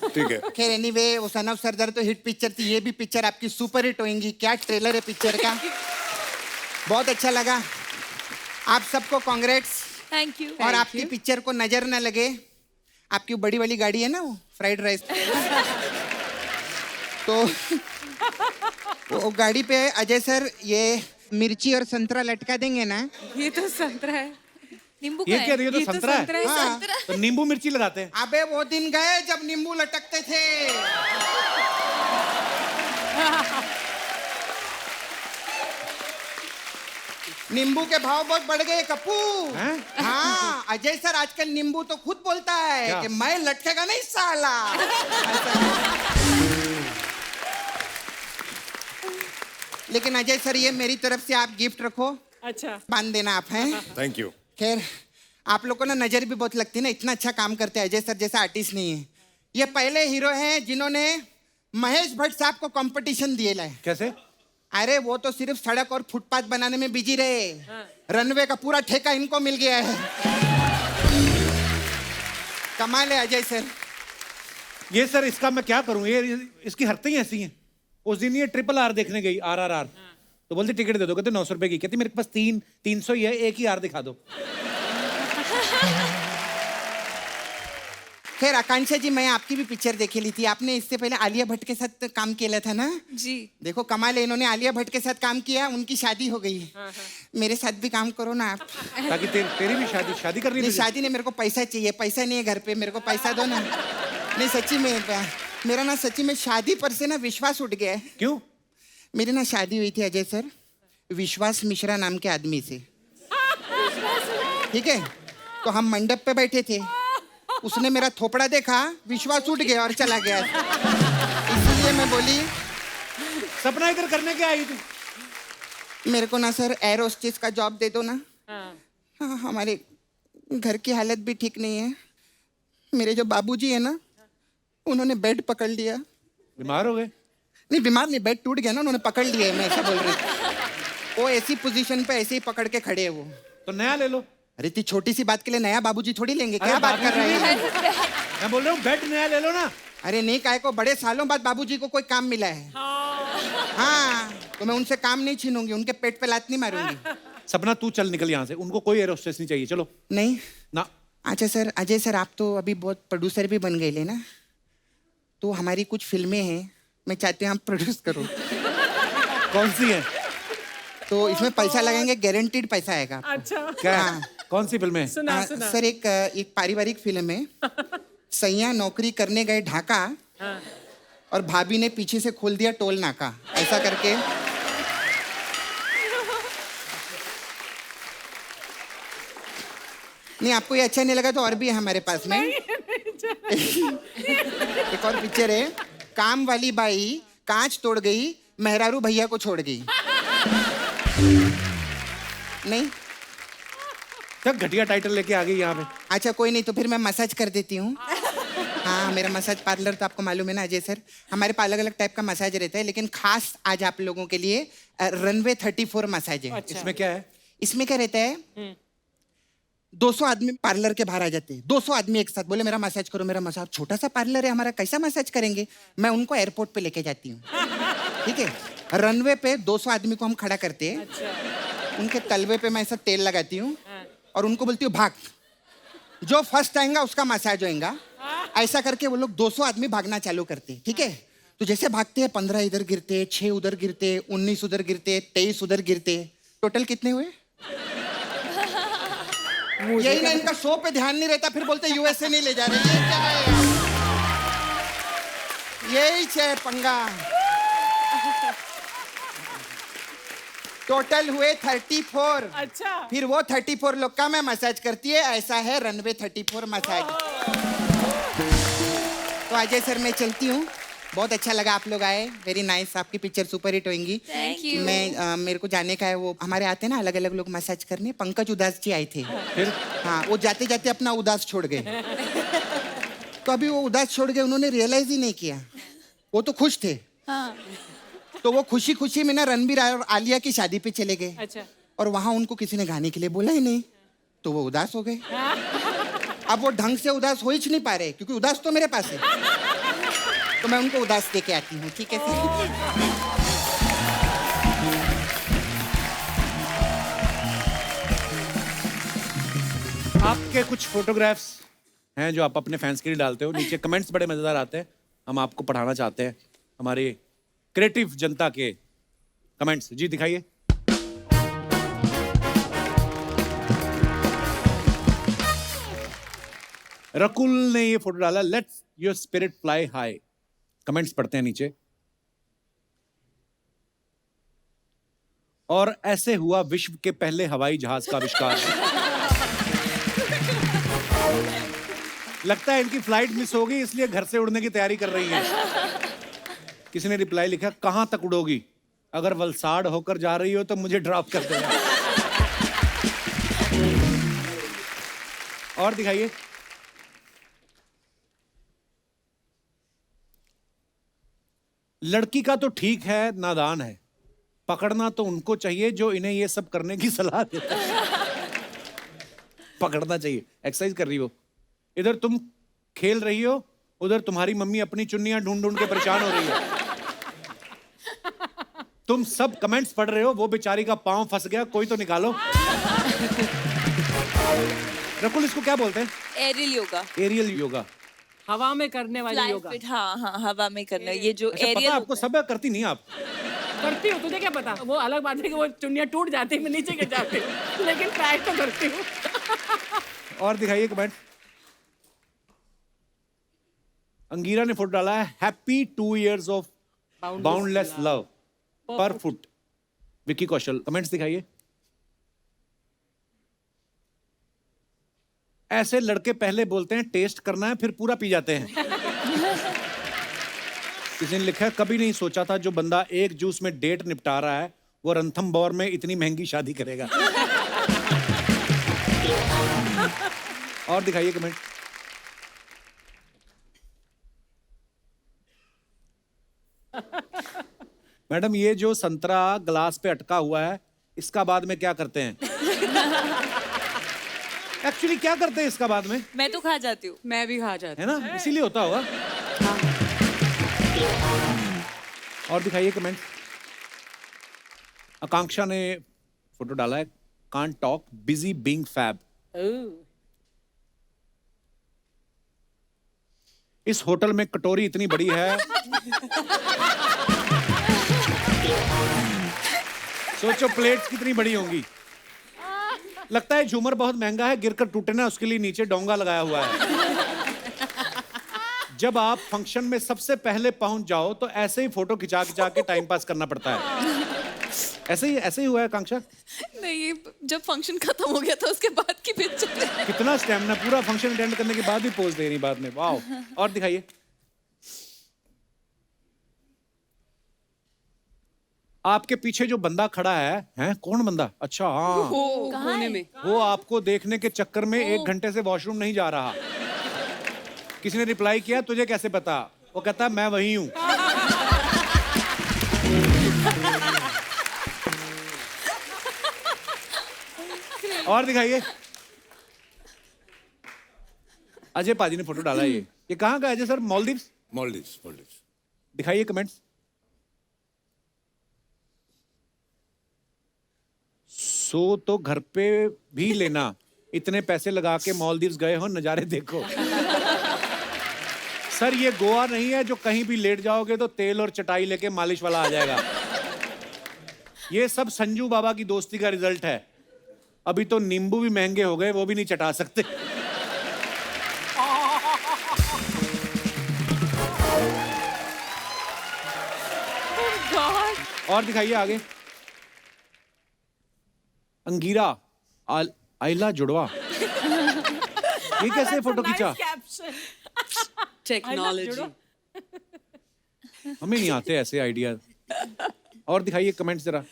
ठीक है। खैर एनीवे, वो सन ऑफ सरदार तो हिट पिक्चर थी, ये भी पिक्चर आपकी सुपर हिट होगी। क्या ट्रेलर है पिक्चर का, बहुत अच्छा लगा। आप सबको कांग्रेट्स, थैंक यू। और आपकी पिक्चर को नजर न लगे, आपकी बड़ी वाली गाड़ी है ना, वो फ्राइड राइस, तो वो गाड़ी पे अजय सर ये मिर्ची और संतरा लटका देंगे ना। ये तो संतरा है। नींबू ये क्या? ये तो संतरा है। हाँ। तो नींबू मिर्ची लगाते हैं। अबे वो दिन गए जब नींबू लटकते थे। नींबू के भाव बहुत बढ़ गए कप्पू। हाँ, अजय सर आजकल नींबू तो खुद बोलता है क्या? कि मैं लटकेगा नहीं साला। लेकिन अजय सर, ये मेरी तरफ से आप गिफ्ट रखो। अच्छा, बांध देना आप, हैं? Thank you. खैर, आप लोग को ना नजर भी बहुत लगती है ना, इतना अच्छा काम करते हैं। अजय सर जैसा आर्टिस्ट नहीं है। ये पहले हीरो हैं जिन्होंने महेश भट्ट साहब को कंपटीशन दिए लाए। कैसे? अरे वो तो सिर्फ सड़क और फुटपाथ बनाने में बिजी रहे, रनवे का पूरा ठेका इनको मिल गया है। कमाल है अजय सर। ये सर इसका मैं क्या करूं? ये इसकी हरकतें ही ऐसी हैं। उस दिन ये RRR देखने गई, RRR, तो बोलते टिकट दे दो, कहते 900 रुपए की, कहती मेरे पास 300 ही है, एक ही हार दिखा दो। खैर आकांक्षा जी, मैं आपकी भी पिक्चर देखी ली थी, आपने इससे पहले आलिया भट्ट के साथ काम किया था ना? जी। देखो कमाल है, इन्होंने आलिया भट्ट के साथ काम किया, उनकी शादी हो गई। मेरे साथ भी काम करो ना आप। ताकि तेरी भी शादी करनी नहीं, है। शादी नहीं, मेरे को पैसा चाहिए, पैसा नहीं है घर पे, मेरे को पैसा दो ना। नहीं सच्ची में, मेरा ना सच्ची में शादी पर से ना विश्वास उठ गया है। क्यों? मेरी ना शादी हुई थी अजय सर, विश्वास मिश्रा नाम के आदमी से, ठीक है? तो हम मंडप पे बैठे थे, उसने मेरा थोपड़ा देखा, विश्वास उठ गया और चला गया। इसलिए मैं बोली, सपना इधर करने क्या आई तू? मेरे को ना सर एयर होस्टेस का जॉब दे दो ना। हाँ, हमारे घर की हालत भी ठीक नहीं है। मेरे जो बाबूजी है ना, उन्होंने बेड पकड़ लिया। बीमार हो गए? नहीं बीमार नहीं, बेड टूट गया ना, उन्होंने पकड़ लिया है, मैं ऐसा बोल रही थी। वो ऐसी पोजीशन पे ऐसे ही पकड़ के खड़े है वो। तो नया ले लो। अरे इतनी छोटी सी बात के लिए नया बाबूजी थोड़ी लेंगे, क्या बात कर रहे हैं? मैं बोल रहा हूँ बेड नया ले लो ना। अरे नहीं, काय को बड़े सालों बाद बाबूजी को कोई काम मिला है। हाँ, तो मैं उनसे काम नहीं छीनूंगी, उनके पेट पे लात नहीं मारूंगी। सपना तू चल निकल यहाँ से, उनको कोई एयर होस्टेस नहीं चाहिए, चलो। नहीं ना। अच्छा सर, अजय सर आप तो अभी बहुत प्रोड्यूसर भी बन गए ले ना, तो हमारी कुछ फिल्में हैं, मैं चाहती हूँ आप प्रोड्यूस करो। कौन सी है? तो इसमें पैसा लगाएंगे, गारंटीड पैसा आएगा। अच्छा। क्या? हाँ। कौन सी फिल्म है? सुना। सर एक पारिवारिक फिल्म है। सैया नौकरी करने गए ढाका, और भाभी ने पीछे से खोल दिया टोल नाका, ऐसा करके। नहीं आपको ये अच्छा नहीं लगा तो और भी है हमारे पास में। एक और पिक्चर है, काम वाली बाई कांच तोड़ गई, मेहरारू भैया को छोड़ गई। नहीं सब घटिया टाइटल लेके आ गई यहाँ पे। अच्छा कोई नहीं, तो फिर मैं मसाज कर देती हूँ। हाँ, मेरा मसाज पार्लर तो आपको मालूम है ना अजय सर, हमारे पास अलग अलग टाइप का मसाज रहता है, लेकिन खास आज आप लोगों के लिए रनवे 34 मसाज है। अच्छा। इसमें क्या है? इसमें क्या रहता है, 200 आदमी पार्लर के बाहर आ जाते हैं, 200 आदमी एक साथ बोले मेरा मसाज करो, मेरा मसाज। छोटा सा पार्लर है हमारा, कैसा मसाज करेंगे? मैं उनको एयरपोर्ट पे लेके जाती हूँ, ठीक है? रनवे पे 200 आदमी को हम खड़ा करते हैं। अच्छा। उनके तलवे पे मैं ऐसा तेल लगाती हूँ और उनको बोलती हूँ भाग, जो फर्स्ट आएगा उसका मसाज होएगा। ऐसा करके वो लोग 200 आदमी भागना चालू करते हैं, ठीक है? तो जैसे भागते हैं 15 इधर गिरते, 6 उधर गिरते, 19 उधर गिरते, 23 उधर गिरते। टोटल कितने हुए? यही ना, इनका शो पे ध्यान नहीं रहता, फिर बोलते यूएसए नहीं ले जा रहे। ये क्या है? यही है पंगा। टोटल हुए 34। अच्छा। फिर वो 34 लोग का मैं मसाज करती है, ऐसा है रनवे 34 मसाज। तो अजय सर मैं चलती हूँ, बहुत अच्छा लगा आप लोग आए, वेरी नाइस, आपकी पिक्चर सुपर हिट होंगी। Thank you. मैं मेरे को जाने का है, वो हमारे आते हैं ना अलग अलग लोग मसाज करने, पंकज उदास जी आए थे। फिर? हाँ, वो जाते जाते अपना उदास छोड़ गए। तो अभी वो उदास छोड़ गए, उन्होंने रियलाइज ही नहीं किया, वो तो खुश थे। हाँ। तो वो खुशी खुशी में ना रणबीर और आलिया की शादी पे चले गए। अच्छा। और वहां उनको किसी ने गाने के लिए बोला ही नहीं, तो वो उदास हो गए। अब वो ढंग से उदास हो ही नहीं पा रहे, क्योंकि उदास तो मेरे पास है। तो मैं उनको उदास दे के आती हूँ, ठीक है सर? आपके कुछ फोटोग्राफ्स हैं जो आप अपने फैंस के लिए डालते हो, नीचे कमेंट्स बड़े मजेदार आते हैं, हम आपको पढ़ाना चाहते हैं हमारे क्रिएटिव जनता के कमेंट्स। जी दिखाइए। रकुल ने ये फोटो डाला, let's your spirit fly high. Comments पढ़ते हैं नीचे। और ऐसे हुआ विश्व के पहले हवाई जहाज का आविष्कार। लगता है इनकी फ्लाइट मिस हो गई, इसलिए घर से उड़ने की तैयारी कर रही है। किसी ने रिप्लाई लिखा, कहां तक उड़ोगी? अगर वलसाड़ होकर जा रही हो तो मुझे ड्रॉप कर देना। और दिखाइए। लड़की का तो ठीक है, नादान है, पकड़ना तो उनको चाहिए जो इन्हें ये सब करने की सलाह देता है। पकड़ना चाहिए। एक्सरसाइज कर रही हो, इधर तुम खेल रही हो, उधर तुम्हारी मम्मी अपनी चुन्नियां ढूंढ ढूंढ के परेशान हो रही है। तुम सब कमेंट्स पढ़ रहे हो, वो बेचारी का पाँव फंस गया, कोई तो निकालो। रकुल, इसको क्या बोलते हैं? Aerial yoga. Aerial yoga. हवा में करने वाली Fly योगा। fit, हाँ हाँ, हवा में करना, ये जो अच्छा, पता एरियल आपको सब है, करती नहीं आप? करती हूँ, तुझे क्या पता? वो अलग बात है कि वो चुन्नियाँ टूट जाती है, मैं नीचे गिर जाती हूँ, लेकिन ट्राई तो करती हूँ। और दिखाइए कमेंट। अंगीरा ने फोटो डाला है, happy 2 years of boundless love पर फुट। विक्की कौशल, कमेंट्स दिखाइए। ऐसे लड़के पहले बोलते हैं टेस्ट करना है, फिर पूरा पी जाते हैं। किसी ने लिखा है, कभी नहीं सोचा था जो बंदा एक जूस में डेट निपटा रहा है वो रणथंभौर में इतनी महंगी शादी करेगा। और दिखाइए कमेंट। मैडम, ये जो संतरा ग्लास पे अटका हुआ है, इसका बाद में क्या करते हैं? एक्चुअली क्या करते हैं इसका बाद में? मैं तो खा जाती हूँ। मैं भी खा जाती है ना, इसीलिए होता होगा। और दिखाइए कमेंट। आकांक्षा ने फोटो डाला है, can't talk, busy being fab. इस होटल में कटोरी इतनी बड़ी है, सोचो प्लेट्स कितनी बड़ी होंगी। लगता है झूमर बहुत महंगा है, गिरकर टूटे ना उसके लिए नीचे डोंगा लगाया हुआ है। जब आप फंक्शन में सबसे पहले पहुंच जाओ तो ऐसे ही फोटो खिंचा खिंचा के टाइम पास करना पड़ता है। ऐसे ही हुआ है आकांक्षा? नहीं, जब फंक्शन खत्म हो गया था उसके बाद की पिक्चर। कितना स्टैमिना, पूरा फंक्शन अटेंड करने के बाद भी पोज दे रही बाद में। वाह। और दिखाइए। आपके पीछे जो बंदा खड़ा है कौन बंदा? अच्छा, हाँ, कोने में। वो आपको देखने के चक्कर में 1 घंटे से वॉशरूम नहीं जा रहा। किसी ने रिप्लाई किया, तुझे कैसे पता? वो कहता मैं वही हूं। और दिखाइए। अजय पाजी ने फोटो डाला। ये कहाँ का है अजय सर? मालदीव्स। मालदीव्स। दिखाइए कमेंट्स। सो तो घर पे भी लेना, इतने पैसे लगा के मालदीव्स गए हो, नजारे देखो। सर, ये गोवा नहीं है जो कहीं भी लेट जाओगे तो तेल और चटाई लेके मालिश वाला आ जाएगा। ये सब संजू बाबा की दोस्ती का रिजल्ट है। अभी तो नींबू भी महंगे हो गए, वो भी नहीं चटा सकते। और दिखाइए आगे। अंगीरा आइला जुड़वा, ये कैसे फोटो खींचा? टेक्नोलॉजी। हमें नहीं आते ऐसे आइडिया। और दिखाइए कमेंट्स जरा।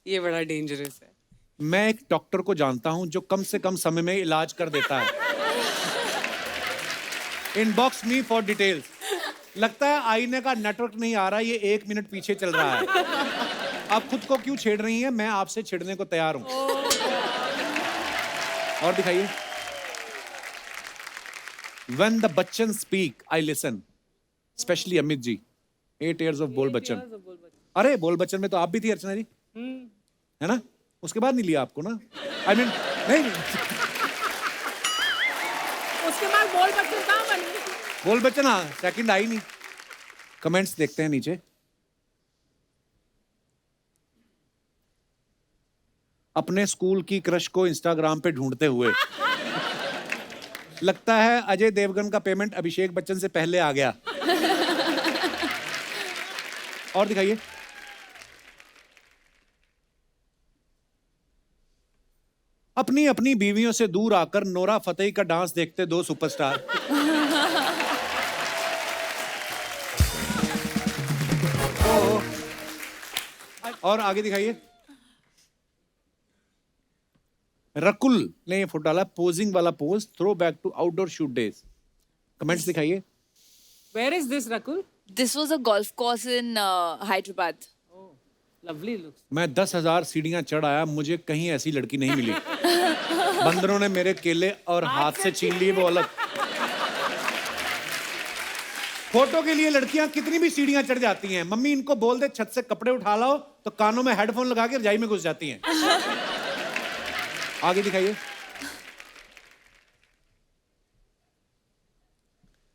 ये बड़ा डेंजरस है। मैं एक डॉक्टर को जानता हूं जो कम से कम समय में इलाज कर देता है। Inbox me for details. लगता है आईने का नेटवर्क नहीं आ रहा, ये 1 मिनट पीछे चल रहा है। आप खुद को क्यों छेड़ रही हैं? मैं आपसे छेड़ने को तैयार हूं। और दिखाइए। When the Bachchan speak, I listen. Specially Amit ji, 8 years of बोल बच्चन। अरे बोल बच्चन में तो आप भी थी अर्चना जी, है ना? उसके बाद नहीं लिया आपको ना? I mean, नहीं। उसके बाद बोल बच्चन कहाँ बनी? बोल बच्चन, हाँ, सेकंड आई नहीं। कमेंट्स देखते हैं नीचे। अपने स्कूल की क्रश को इंस्टाग्राम पे ढूंढते हुए। लगता है अजय देवगन का पेमेंट अभिषेक बच्चन से पहले आ गया। और दिखाइए। अपनी अपनी बीवियों से दूर आकर नोरा फतेही का डांस देखते 2 सुपरस्टार। और आगे दिखाइए। रकुल ने ये फोटो डाला, पोजिंग वाला pose, throwback to outdoor shoot days. Comments दिखाइए। Where is this, Rakul? This was a golf course in Hyderabad. Lovely looks. मैं 10,000 सीढ़ियां चढ़ आया, मुझे कहीं ऐसी लड़की नहीं मिली। बंदरों ने मेरे केले और हाथ से छीन लिए, वो अलग। फोटो के लिए लड़कियां कितनी भी सीढ़ियां चढ़ जाती हैं, मम्मी इनको बोल दे छत से कपड़े उठा लाओ तो कानों में हेडफोन लगा के रजाई में घुस जाती हैं। आगे दिखाइए।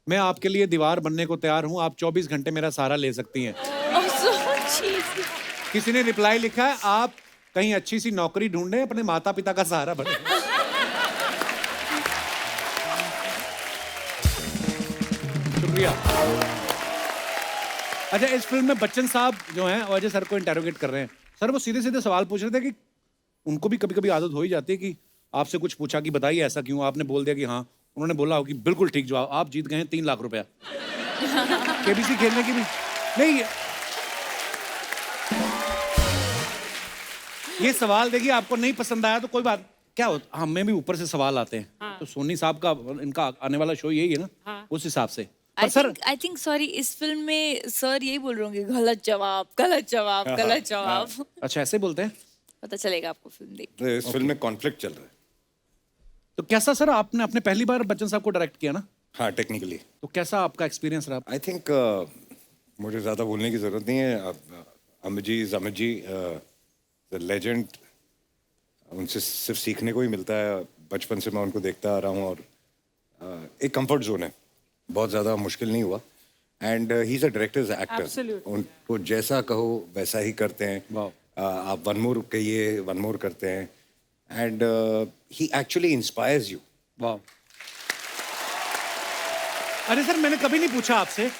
मैं आपके लिए दीवार बनने को तैयार हूं, आप 24 घंटे मेरा सहारा ले सकती हैं। किसी ने रिप्लाई लिखा है, आप कहीं अच्छी सी नौकरी ढूंढें, अपने माता पिता का सहारा बने। शुक्रिया। अच्छा, इस फिल्म में बच्चन साहब जो हैं अजय सर को इंटेरोगेट कर रहे हैं। सर वो सीधे सीधे सवाल पूछ रहे थे कि उनको भी कभी कभी आदत हो ही जाती है कि आपसे कुछ पूछा कि बताइए ऐसा क्यों, आपने बोल दिया कि हाँ, उन्होंने बोला हो कि बिल्कुल ठीक जवाब, आप जीत गए हैं 3 लाख रुपया। केबीसी खेलने की भी नहीं। ये सवाल देखिए, आपको नहीं पसंद आया तो कोई बात, क्या होता, हमें भी ऊपर से सवाल आते हैं। हाँ। तो सोनी साहब का इनका आने वाला शो यही है ना। हाँ। उस हिसाब से आई थिंक सॉरी, इस फिल्म में सर यही बोल रहे होंगे, गलत जवाब, गलत जवाब, गलत जवाब। अच्छा, ऐसे बोलते हैं। पता चलेगा आपको फिल्म देख तो इस फिल्म में कॉन्फ्लिक्ट चल रहा है। तो कैसा सर, आपने अपने पहली बार बच्चन साहब को डायरेक्ट किया ना? हाँ, टेक्निकली। तो कैसा आपका एक्सपीरियंस रहा? आई थिंक मुझे ज़्यादा बोलने की ज़रूरत नहीं है। अमित जी द लेजेंड, उनसे सिर्फ सीखने को ही मिलता है। बचपन से मैं उनको देखता आ रहा हूँ और एक कंफर्ट जोन है, बहुत ज़्यादा मुश्किल नहीं हुआ। And he is a directors actor, उनको जैसा कहो वैसा ही करते हैं। आप वन मोर कहिए, वन मोर करते हैं। And he actually inspires you. वाह। अरे सर, मैंने कभी नहीं पूछा आपसे,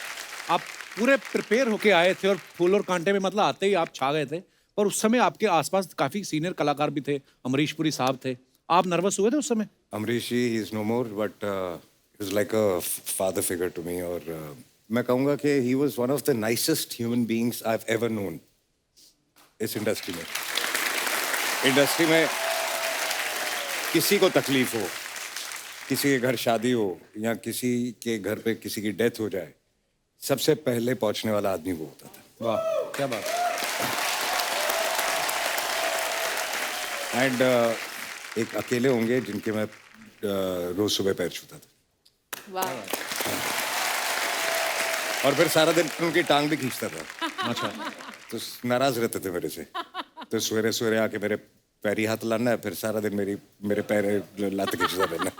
आप पूरे प्रिपेयर होके आए थे और फूल और कांटे में मतलब आते ही आप छा गए थे, पर उस समय आपके आसपास काफी सीनियर कलाकार भी थे, अमरीश पुरी साहब थे, आप नर्वस हुए थे उस समय? Amrish ji, he is no more, but he is like a father figure to me. और मैं कहूँगा कि he was one of the nicest human beings I have ever known इस इंडस्ट्री में। इंडस्ट्री में किसी को तकलीफ हो, किसी के घर शादी हो या किसी के घर पे किसी की डेथ हो जाए, सबसे पहले पहुंचने वाला आदमी वो होता था। वाह, क्या बात। एंड एक अकेले होंगे जिनके मैं रोज सुबह पैर छूता था। वाह। और फिर सारा दिन उनकी टांग भी खींचता था। अच्छा। तो नाराज रहते थे मेरे से, तो सवेरे सवेरे आके मेरे पैरी हाथ लाना है, फिर सारा दिन मेरे पैर लात खींचता रहना।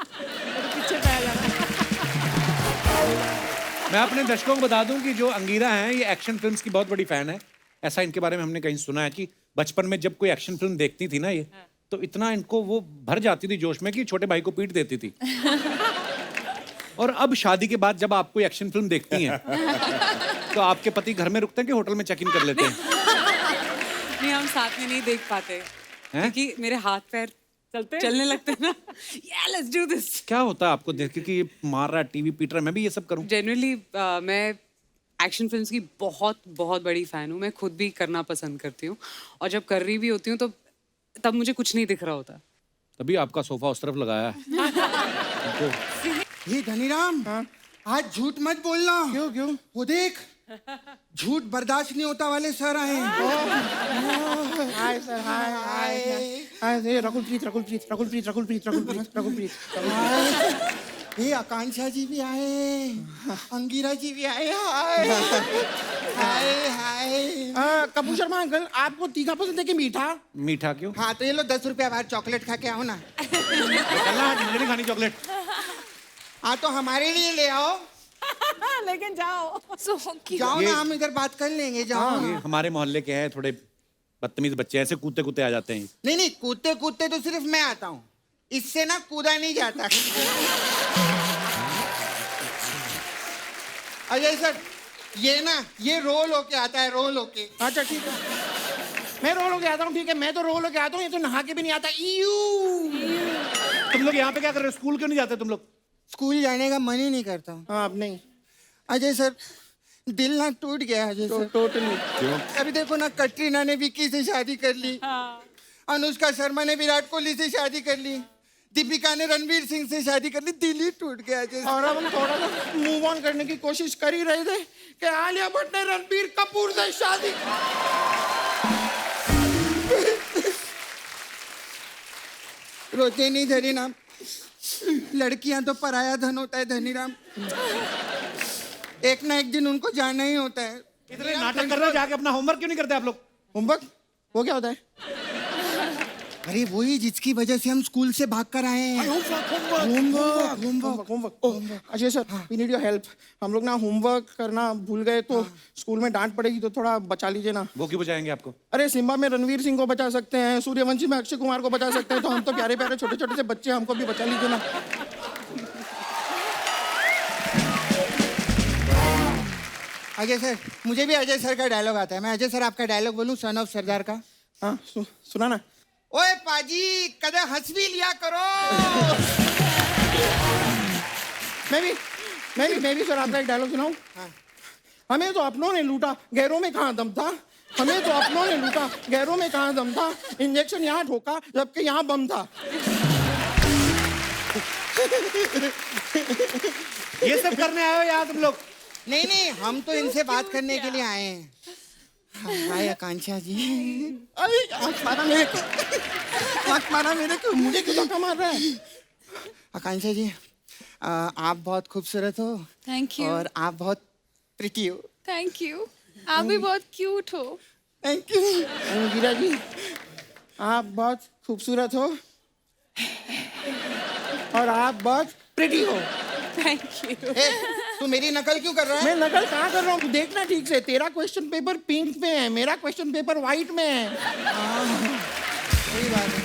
मैं अपने दर्शकों को बता दूं कि जो अंगीरा हैं ये एक्शन फिल्म्स की बहुत बड़ी फैन है। ऐसा इनके बारे में हमने कहीं सुना है कि बचपन में जब कोई एक्शन फिल्म देखती थी ना ये, तो इतना इनको वो भर जाती थी जोश में कि छोटे भाई को पीट देती थी। और अब शादी के बाद जब आप कोई एक्शन फिल्म देखती हैं तो आपके पति घर में रुकते हैं कि होटल में चेक इन कर लेते हैं? नहीं, हम साथ में नहीं देख पाते क्योंकि मेरे हाथ पैर चलने लगते हैं ना। Yeah, let's do this. क्या होता है आपको देख के कि ये मार रहा है, टीवी पीट रहा है, मैं भी ये सब करूं? जनरली मैं एक्शन फिल्म्स की बहुत बहुत बड़ी फ़ैन हूँ। मैं खुद भी करना पसंद करती हूँ और जब कर रही भी होती हूँ तो तब मुझे कुछ नहीं दिख रहा होता। तभी आपका सोफा उस तरफ लगाया है। ये धनीराम, आज झूठ मत बोलना। क्यों क्यों? वो देख, झूठ बर्दाश्त नहीं होता वाले सर आए हैं। हाय सर, हाय हाय हाय। रकुलप्रीत। ये आकांक्षा जी भी आए, अंगीरा जी भी आए। हाय हाय हाय। कपूर शर्मा अंकल, आपको तीखा पसंद है कि मीठा? मीठा क्यों? हाँ, तो ये लो 10 रुपया बाहर चॉकलेट खा के आओ ना। मुझे नहीं खानी चॉकलेट। हाँ, तो हमारे लिए ले आओ। लेकिन जाओ। जाओ ना, हम इधर बात कर लेंगे। जाओ। ये हमारे मोहल्ले के हैं थोड़े बदतमीज बच्चे, ऐसे कूदते कूदते आ जाते हैं। नहीं, कूदते कूदते तो सिर्फ मैं आता हूँ, इससे ना कूदा नहीं जाता। अजय सर, ये रोल होके आता है, रोल होके। अच्छा ठीक है, मैं रोल होके आता हूँ। ठीक है, मैं तो रोल होके आता हूँ, ये तो नहा के भी नहीं आता। तुम लोग यहाँ पे क्या कर रहे हो? स्कूल क्यों नहीं जाते तुम लोग? स्कूल जाने का मन ही नहीं करता। हाँ, अब नहीं। अजय सर, दिल ना टूट गया अजय सर। टोटली। क्यों? अभी देखो ना, कटरीना ने विक्की से शादी कर ली, अनुष्का शर्मा ने विराट कोहली से शादी कर ली, दीपिका ने रणवीर सिंह से शादी कर ली। दिल ही टूट गया अजय सर। और अब हम थोड़ा सा मूव ऑन करने की कोशिश कर ही रहे थे कि आलिया भट्ट ने रणबीर कपूर से शादी। रोते नहीं धनीराम, लड़कियां तो पराया धन होता है धनीराम। एक ना एक दिन उनको जाना ही होता है। इतने नाटक कर रहे हो, जाके अपना होमवर्क क्यों नहीं करते आप लोग? होमवर्क वो क्या होता है? अरे वही जिसकी वजह से हम स्कूल से भाग कर आए हैं। Homework. Ajay sir, we need your help. हम लोग ना होमवर्क करना भूल गए तो स्कूल में डांट पड़ेगी, तो थोड़ा बचा लीजिए ना। वो क्यों बचाएंगे आपको? अरे सिम्बा में रणवीर सिंह को बचा सकते हैं, सूर्यवंशी में अक्षय कुमार को बचा सकते हैं, तो हम तो प्यारे प्यारे छोटे छोटे से बच्चे, हमको भी बचा लीजिए ना। अजय सर, मुझे भी अजय सर का डायलॉग आता है। मैं अजय सर आपका डायलॉग बोलूं, सन ऑफ सरदार का? हाँ सुना ना। ओए पाजी, कदे हंस भी लिया करो। मैं भी सर आपका एक डायलॉग सुनाऊं? हाँ। हमें तो अपनों ने लूटा, गैरों में कहाँ दम था। हमें तो अपनों ने लूटा, गैरों में कहाँ दम था। इंजेक्शन यहाँ ठोका जबकि यहाँ बम था। ये सब करने आए हो यार तुम लोग? नहीं, हम तो इनसे बात करने के लिए आए हैं। हाय आकांक्षा जी। अरे आँख मारा मेरे को, आँख मारा मेरे को, मुझे क्यों धक्का मार रहा है? आकांक्षा जी, आप बहुत खूबसूरत हो। Thank you. और आप बहुत प्रिटी हो। Thank you. आप भी बहुत क्यूट हो। Thank you. गिरा जी, आप बहुत खूबसूरत हो और आप बहुत प्रिटी हो। Thank you. तू मेरी नकल क्यों कर रहा है? मैं नकल कहाँ कर रहा हूँ? तू देखना ठीक से, तेरा क्वेश्चन पेपर पिंक में है, मेरा क्वेश्चन पेपर व्हाइट में है। सही बात है।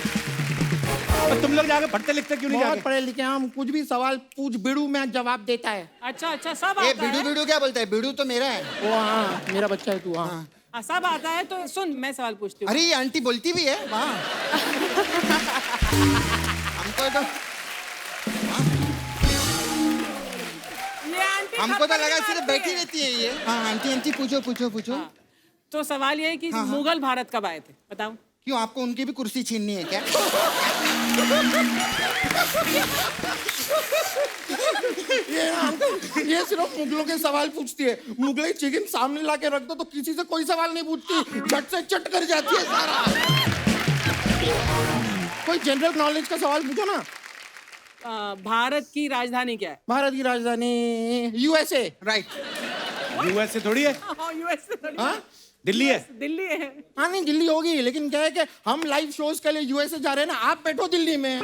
और तुम लोग जाके पढ़ते लिखते क्यों नहीं बहुत जाके? पढ़े लिखे, हम कुछ भी सवाल पूछ, बिड़ू में जवाब देता है। अच्छा सब ए आता बिडू है। बिडू क्या बोलता है? बिडू तो मेरा है। वो हाँ, मेरा बच्चा है तू। हाँ सब आता है तो सुन, मैं सवाल पूछती हूँ। अरे ये आंटी बोलती भी है वाह। हमको तो लगा सिर्फ बैठी रहती है ये। हाँ आंटी पूछो। तो सवाल ये है कि मुगल भारत कब आए थे, बताओ। क्यों, आपको उनकी भी कुर्सी छीननी है क्या? ये सिर्फ मुगलों के सवाल पूछती है। मुगलई चिकन सामने लाके रख दो तो किसी से कोई सवाल नहीं पूछती, झट से चट कर जाती है सारा। कोई जनरल नॉलेज का सवाल पूछो ना। भारत की राजधानी क्या है? भारत की राजधानी यूएसए। राइट। यूएसए थोड़ी है, यूएसए थोड़ी। हाँ दिल्ली है। दिल्ली है। हाँ नहीं दिल्ली होगी, लेकिन क्या है कि हम लाइव शोज के लिए यूएसए जा रहे हैं ना, आप बैठो दिल्ली में।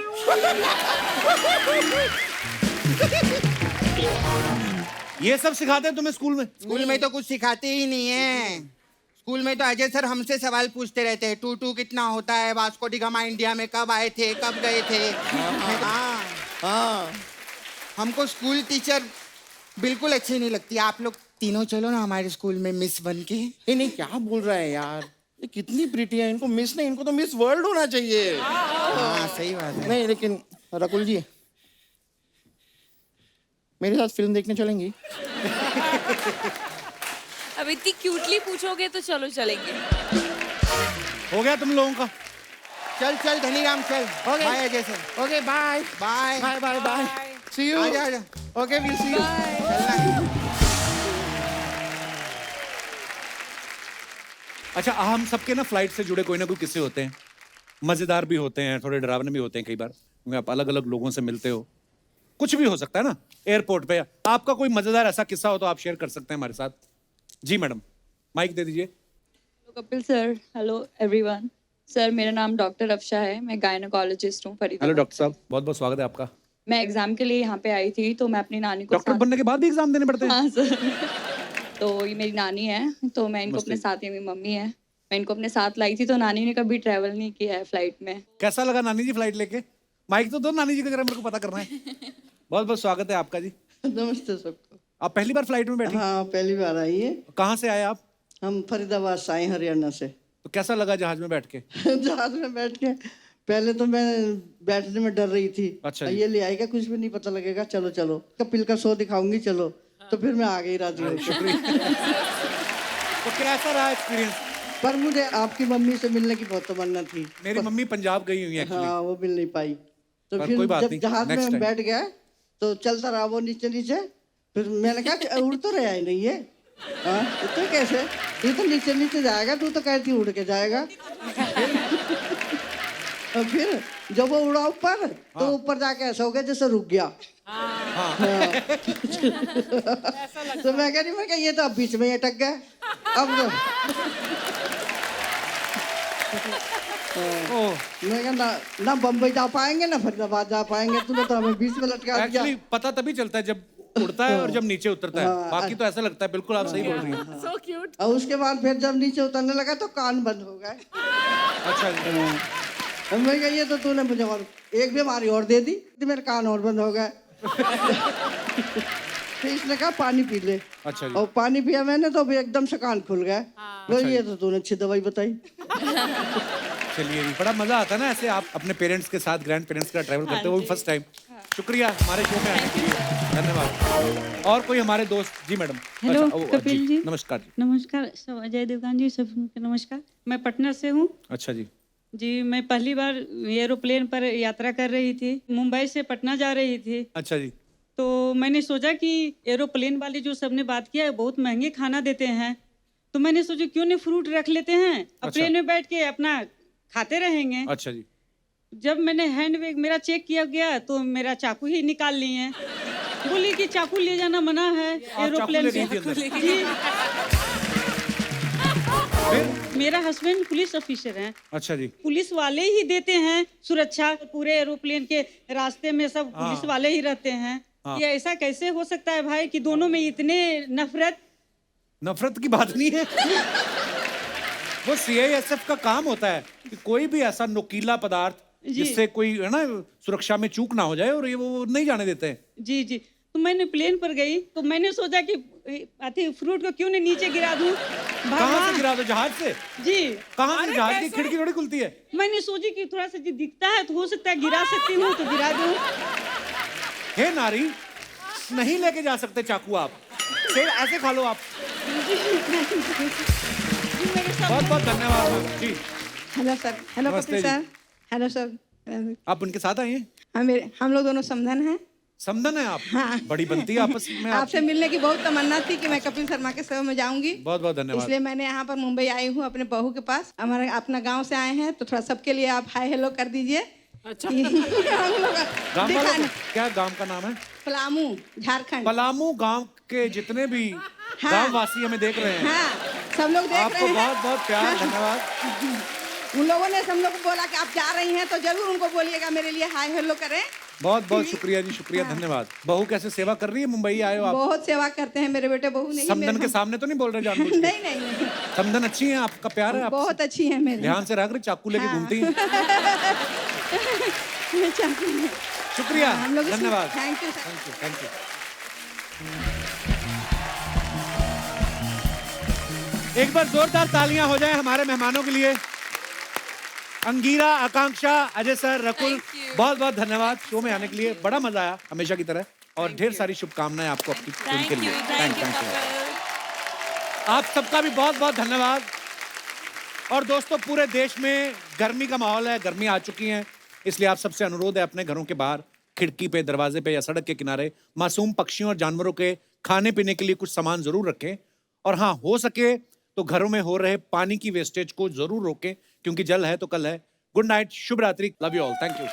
ये सब सिखाते हैं तुम्हें स्कूल में? स्कूल में तो कुछ सिखाते ही नहीं है। स्कूल में तो अजय सर हमसे सवाल पूछते रहते हैं। 2 कितना होता है, वास्को डी गामा इंडिया में कब आए थे, कब गए थे। हाँ। हमको स्कूल टीचर बिल्कुल अच्छी नहीं लगती। आप लोग तीनों चलो ना हमारे स्कूल में मिस बन के। नहीं क्या बोल रहा है यार, ये कितनी प्रीटी है। इनको मिस नहीं, इनको तो मिस वर्ल्ड होना चाहिए। हाँ सही बात है। नहीं लेकिन रकुल जी, मेरे साथ फिल्म देखने चलेंगी? अब इतनी क्यूटली पूछोगे तो चलो चलेंगे। हो गया तुम लोगों का? चल धनीराम चल। Okay bye Ajay sir. Okay bye bye bye bye bye, see you. आजा। Okay will see you. अच्छा, हम सबके ना फ्लाइट से जुड़े कोई ना कोई किस्से होते हैं, मजेदार भी होते हैं, थोड़े डरावने भी होते हैं कई बार, क्योंकि आप अलग अलग लोगों से मिलते हो। कुछ भी हो सकता है ना एयरपोर्ट पे। आपका कोई मजेदार ऐसा किस्सा हो तो आप शेयर कर सकते हैं हमारे साथ। जी मैडम, माइक दे दीजिए। Kapil sir, hello everyone. Sir मेरा नाम डॉक्टर अफशा है, मैं गायनोकोलॉजिस्ट हूँ फरीदाबाद। हेलो डॉक्टर साहब, बहुत बहुत स्वागत है आपका। मैं एग्जाम के लिए यहाँ पे आई थी, तो मैं अपनी नानी को डॉक्टर बनने के बाद भी एग्जाम देने पड़ते हैं? हाँ सर। तो ये मेरी नानी है, तो मैं इनको अपने साथ, ये मेरी मम्मी है, मैं इनको अपने साथ लाई थी। तो नानी ने कभी ट्रैवल नहीं किया है फ्लाइट में। कैसा लगा नानी जी फ्लाइट लेके? माइक तो दो नानी जी को, जरा मेरे को पता करना है। बहुत बहुत स्वागत है आपका जी। नमस्ते सबको। आप पहली बार फ्लाइट में बैठी? हाँ पहली बार आई है। कहाँ से आए आप? हम फरीदाबाद से आए, हरियाणा से। तो कैसा लगा जहाज में बैठ के? जहाज में बैठ के पहले तो मैं बैठने में डर रही थी। अच्छा ये ले आएगा, कुछ भी नहीं पता लगेगा, चलो चलो कपिल का शो दिखाऊंगी चलो। तो फिर मैं आ गई राजी होकर। तो कैसा रहा एक्सपीरियंस? पर मुझे आपकी मम्मी से मिलने की बहुत तमन्ना थी। मेरी मम्मी पंजाब गई हुई है। हाँ वो मिल नहीं पाई। तो पर फिर कोई बात जब नहीं, जहाज में next हम time। बैठ गए तो चलता रहा वो नीचे नीचे। फिर मैंने कहा उड़ तो रहा ही नहीं है। हाँ तो कैसे, तू तो नीचे नीचे जाएगा, तू तो कहती उड़ के जाएगा। और फिर जब वो उड़ा ऊपर तो ऊपर जाके ऐसा हो गया जैसे रुक गया। हाँ। तो मैं कह रही मैं ये तो अब बीच में ही अटक गया अब तो। मैं कहा ना बम्बई जा पाएंगे ना फरीदाबाद जा पाएंगे, तूने तो हमें बीच में लटका दिया। एक्चुअली पता तभी चलता है जब उड़ता है और जब नीचे उतरता है, बाकी तो ऐसा लगता है। बिल्कुल आप सही बोल रही हैं। So cute. और उसके बाद फिर जब नीचे उतरने लगा तो कान बंद हो गए। अच्छा जी। मैं कहा ये तो तूने मुझे और एक बीमारी और दे दी, मेरे कान और बंद हो गए। फिर इसने कहा पानी पी ले। अच्छा जी। और पानी पिया मैंने तो भी एकदम से कान खुल गए। तो ये तो तूने अच्छी दवाई बताई। चलिए जी, बड़ा मजा आता है ना ऐसे आप अपने पेरेंट्स के साथ, ग्रैंड पेरेंट्स का ट्रैवल करते हो, वो भी फर्स्ट टाइम। शुक्रिया हमारे शो में आने के लिए, धन्यवाद। और कोई हमारे दोस्त? जी मैडम। हेलो अच्छा, कपिल जी। नमस्कार जी। नमस्कार सब, अजय देवगन जी सबको नमस्कार। मैं पटना से हूँ अच्छा जी। जी। मैं पहली बार एरोप्लेन पर यात्रा कर रही थी, मुंबई से पटना जा रही थी। अच्छा जी। तो मैंने सोचा कि एरोप्लेन वाले जो सबने बात किया है बहुत महंगे खाना देते हैं, तो मैंने सोचा क्यों नहीं फ्रूट रख लेते हैं, अच्छा। प्लेन में बैठ के अपना खाते रहेंगे। अच्छा जी। जब मैंने हैंड बैग मेरा चेक किया गया तो मेरा चाकू ही निकाल लिए हैं। बोली कि चाकू ले जाना मना है एरोप्लेन से। जी। मेरा हस्बैंड पुलिस ऑफिसर हैं। अच्छा जी। पुलिस वाले ही देते हैं सुरक्षा, पूरे एरोप्लेन के रास्ते में सब पुलिस वाले ही रहते हैं। ये ऐसा कैसे हो सकता है भाई कि दोनों में इतने नफरत? नफरत की बात नहीं है। वो सीआईएसएफ का काम होता है कि कोई भी ऐसा नुकीला पदार्थ जिससे कोई है ना सुरक्षा में चूक ना हो जाए, और ये वो नहीं जाने देते हैं। जी जी। तो मैंने प्लेन पर गई तो मैंने सोचा कि आती फ्रूट को क्यों नहीं नीचे गिरा दूं। कहाँ से गिरा दो? जहाज से? जी। कहाँ से? जहाज की खिड़की थोड़ी खुलती है। मैंने सोची कि थोड़ा सा दिखता है तो हो सकता है गिरा सकती हूँ, तो गिरा दूं। हे नारी, नहीं लेके जा सकते चाकू आप, सिर्फ ऐसे खा लो आप। बहुत बहुत धन्यवाद जी। Hello sir. हेलो नमस्ते Kapil ji. Sir. Hello sir. आप उनके साथ आए हैं? हम लोग दोनों समधन हैं। समधन है आप? हाँ। बड़ी बनती है आपस में आपसे मिलने की बहुत तमन्ना थी कि मैं कपिल शर्मा के शो में जाऊंगी। बहुत बहुत धन्यवाद। इसलिए मैंने यहाँ पर मुंबई आई हूँ अपने बहू के पास। हमारे अपना गांव से आए हैं, तो थोड़ा सबके लिए आप हाय हेलो कर दीजिए। अच्छा। हम लोग गांव वालों दिखाने- को- क्या गांव का नाम है? पलामू, झारखंड। पलामू गांव के जितने भी गांव वासी हमें देख रहे हैं, हाँ, सब लोग देख रहे आपको हैं। बहुत बहुत प्यार, धन्यवाद। उन लोगों ने सब लोग को बोला कि आप जा रही हैं तो जरूर उनको बोलिएगा मेरे लिए हाय हेलो करें। बहुत बहुत शुक्रिया जी, शुक्रिया, धन्यवाद। बहू कैसे सेवा कर रही है? मुंबई आए हो आप? बहुत सेवा करते हैं मेरे बेटे। बहू नहीं समधन के मेरे- सामने तो नहीं बोल रहे जानबूझ के? नहीं नहीं नहीं। समधन अच्छी है, आपका प्यार है आपसे? बहुत अच्छी है मेरी। ध्यान से रख रही, चाकू लेके घूमती है। शुक्रिया, हम लोग धन्यवाद। Thank you thank you, thank you. एक बार जोरदार तालियां हो जाए हमारे मेहमानों के लिए। अंगीरा, आकांक्षा, अजय सर, रकुल, बहुत बहुत धन्यवाद शो में आने के लिए। बड़ा मजा आया हमेशा की तरह, और ढेर सारी शुभकामनाएं आपको आपकी टीम के लिए। Thank you. आप सबका भी बहुत बहुत धन्यवाद। और दोस्तों, पूरे देश में गर्मी का माहौल है, गर्मी आ चुकी है, इसलिए आप सबसे अनुरोध है अपने घरों के बाहर खिड़की पे, दरवाजे पे या सड़क के किनारे मासूम पक्षियों और जानवरों के खाने पीने के लिए कुछ सामान जरूर रखें। और हाँ, हो सके तो घरों में हो रहे पानी की वेस्टेज को जरूर रोकें, क्योंकि जल है तो कल है। गुड नाइट, शुभ रात्रि, love you all, thank you.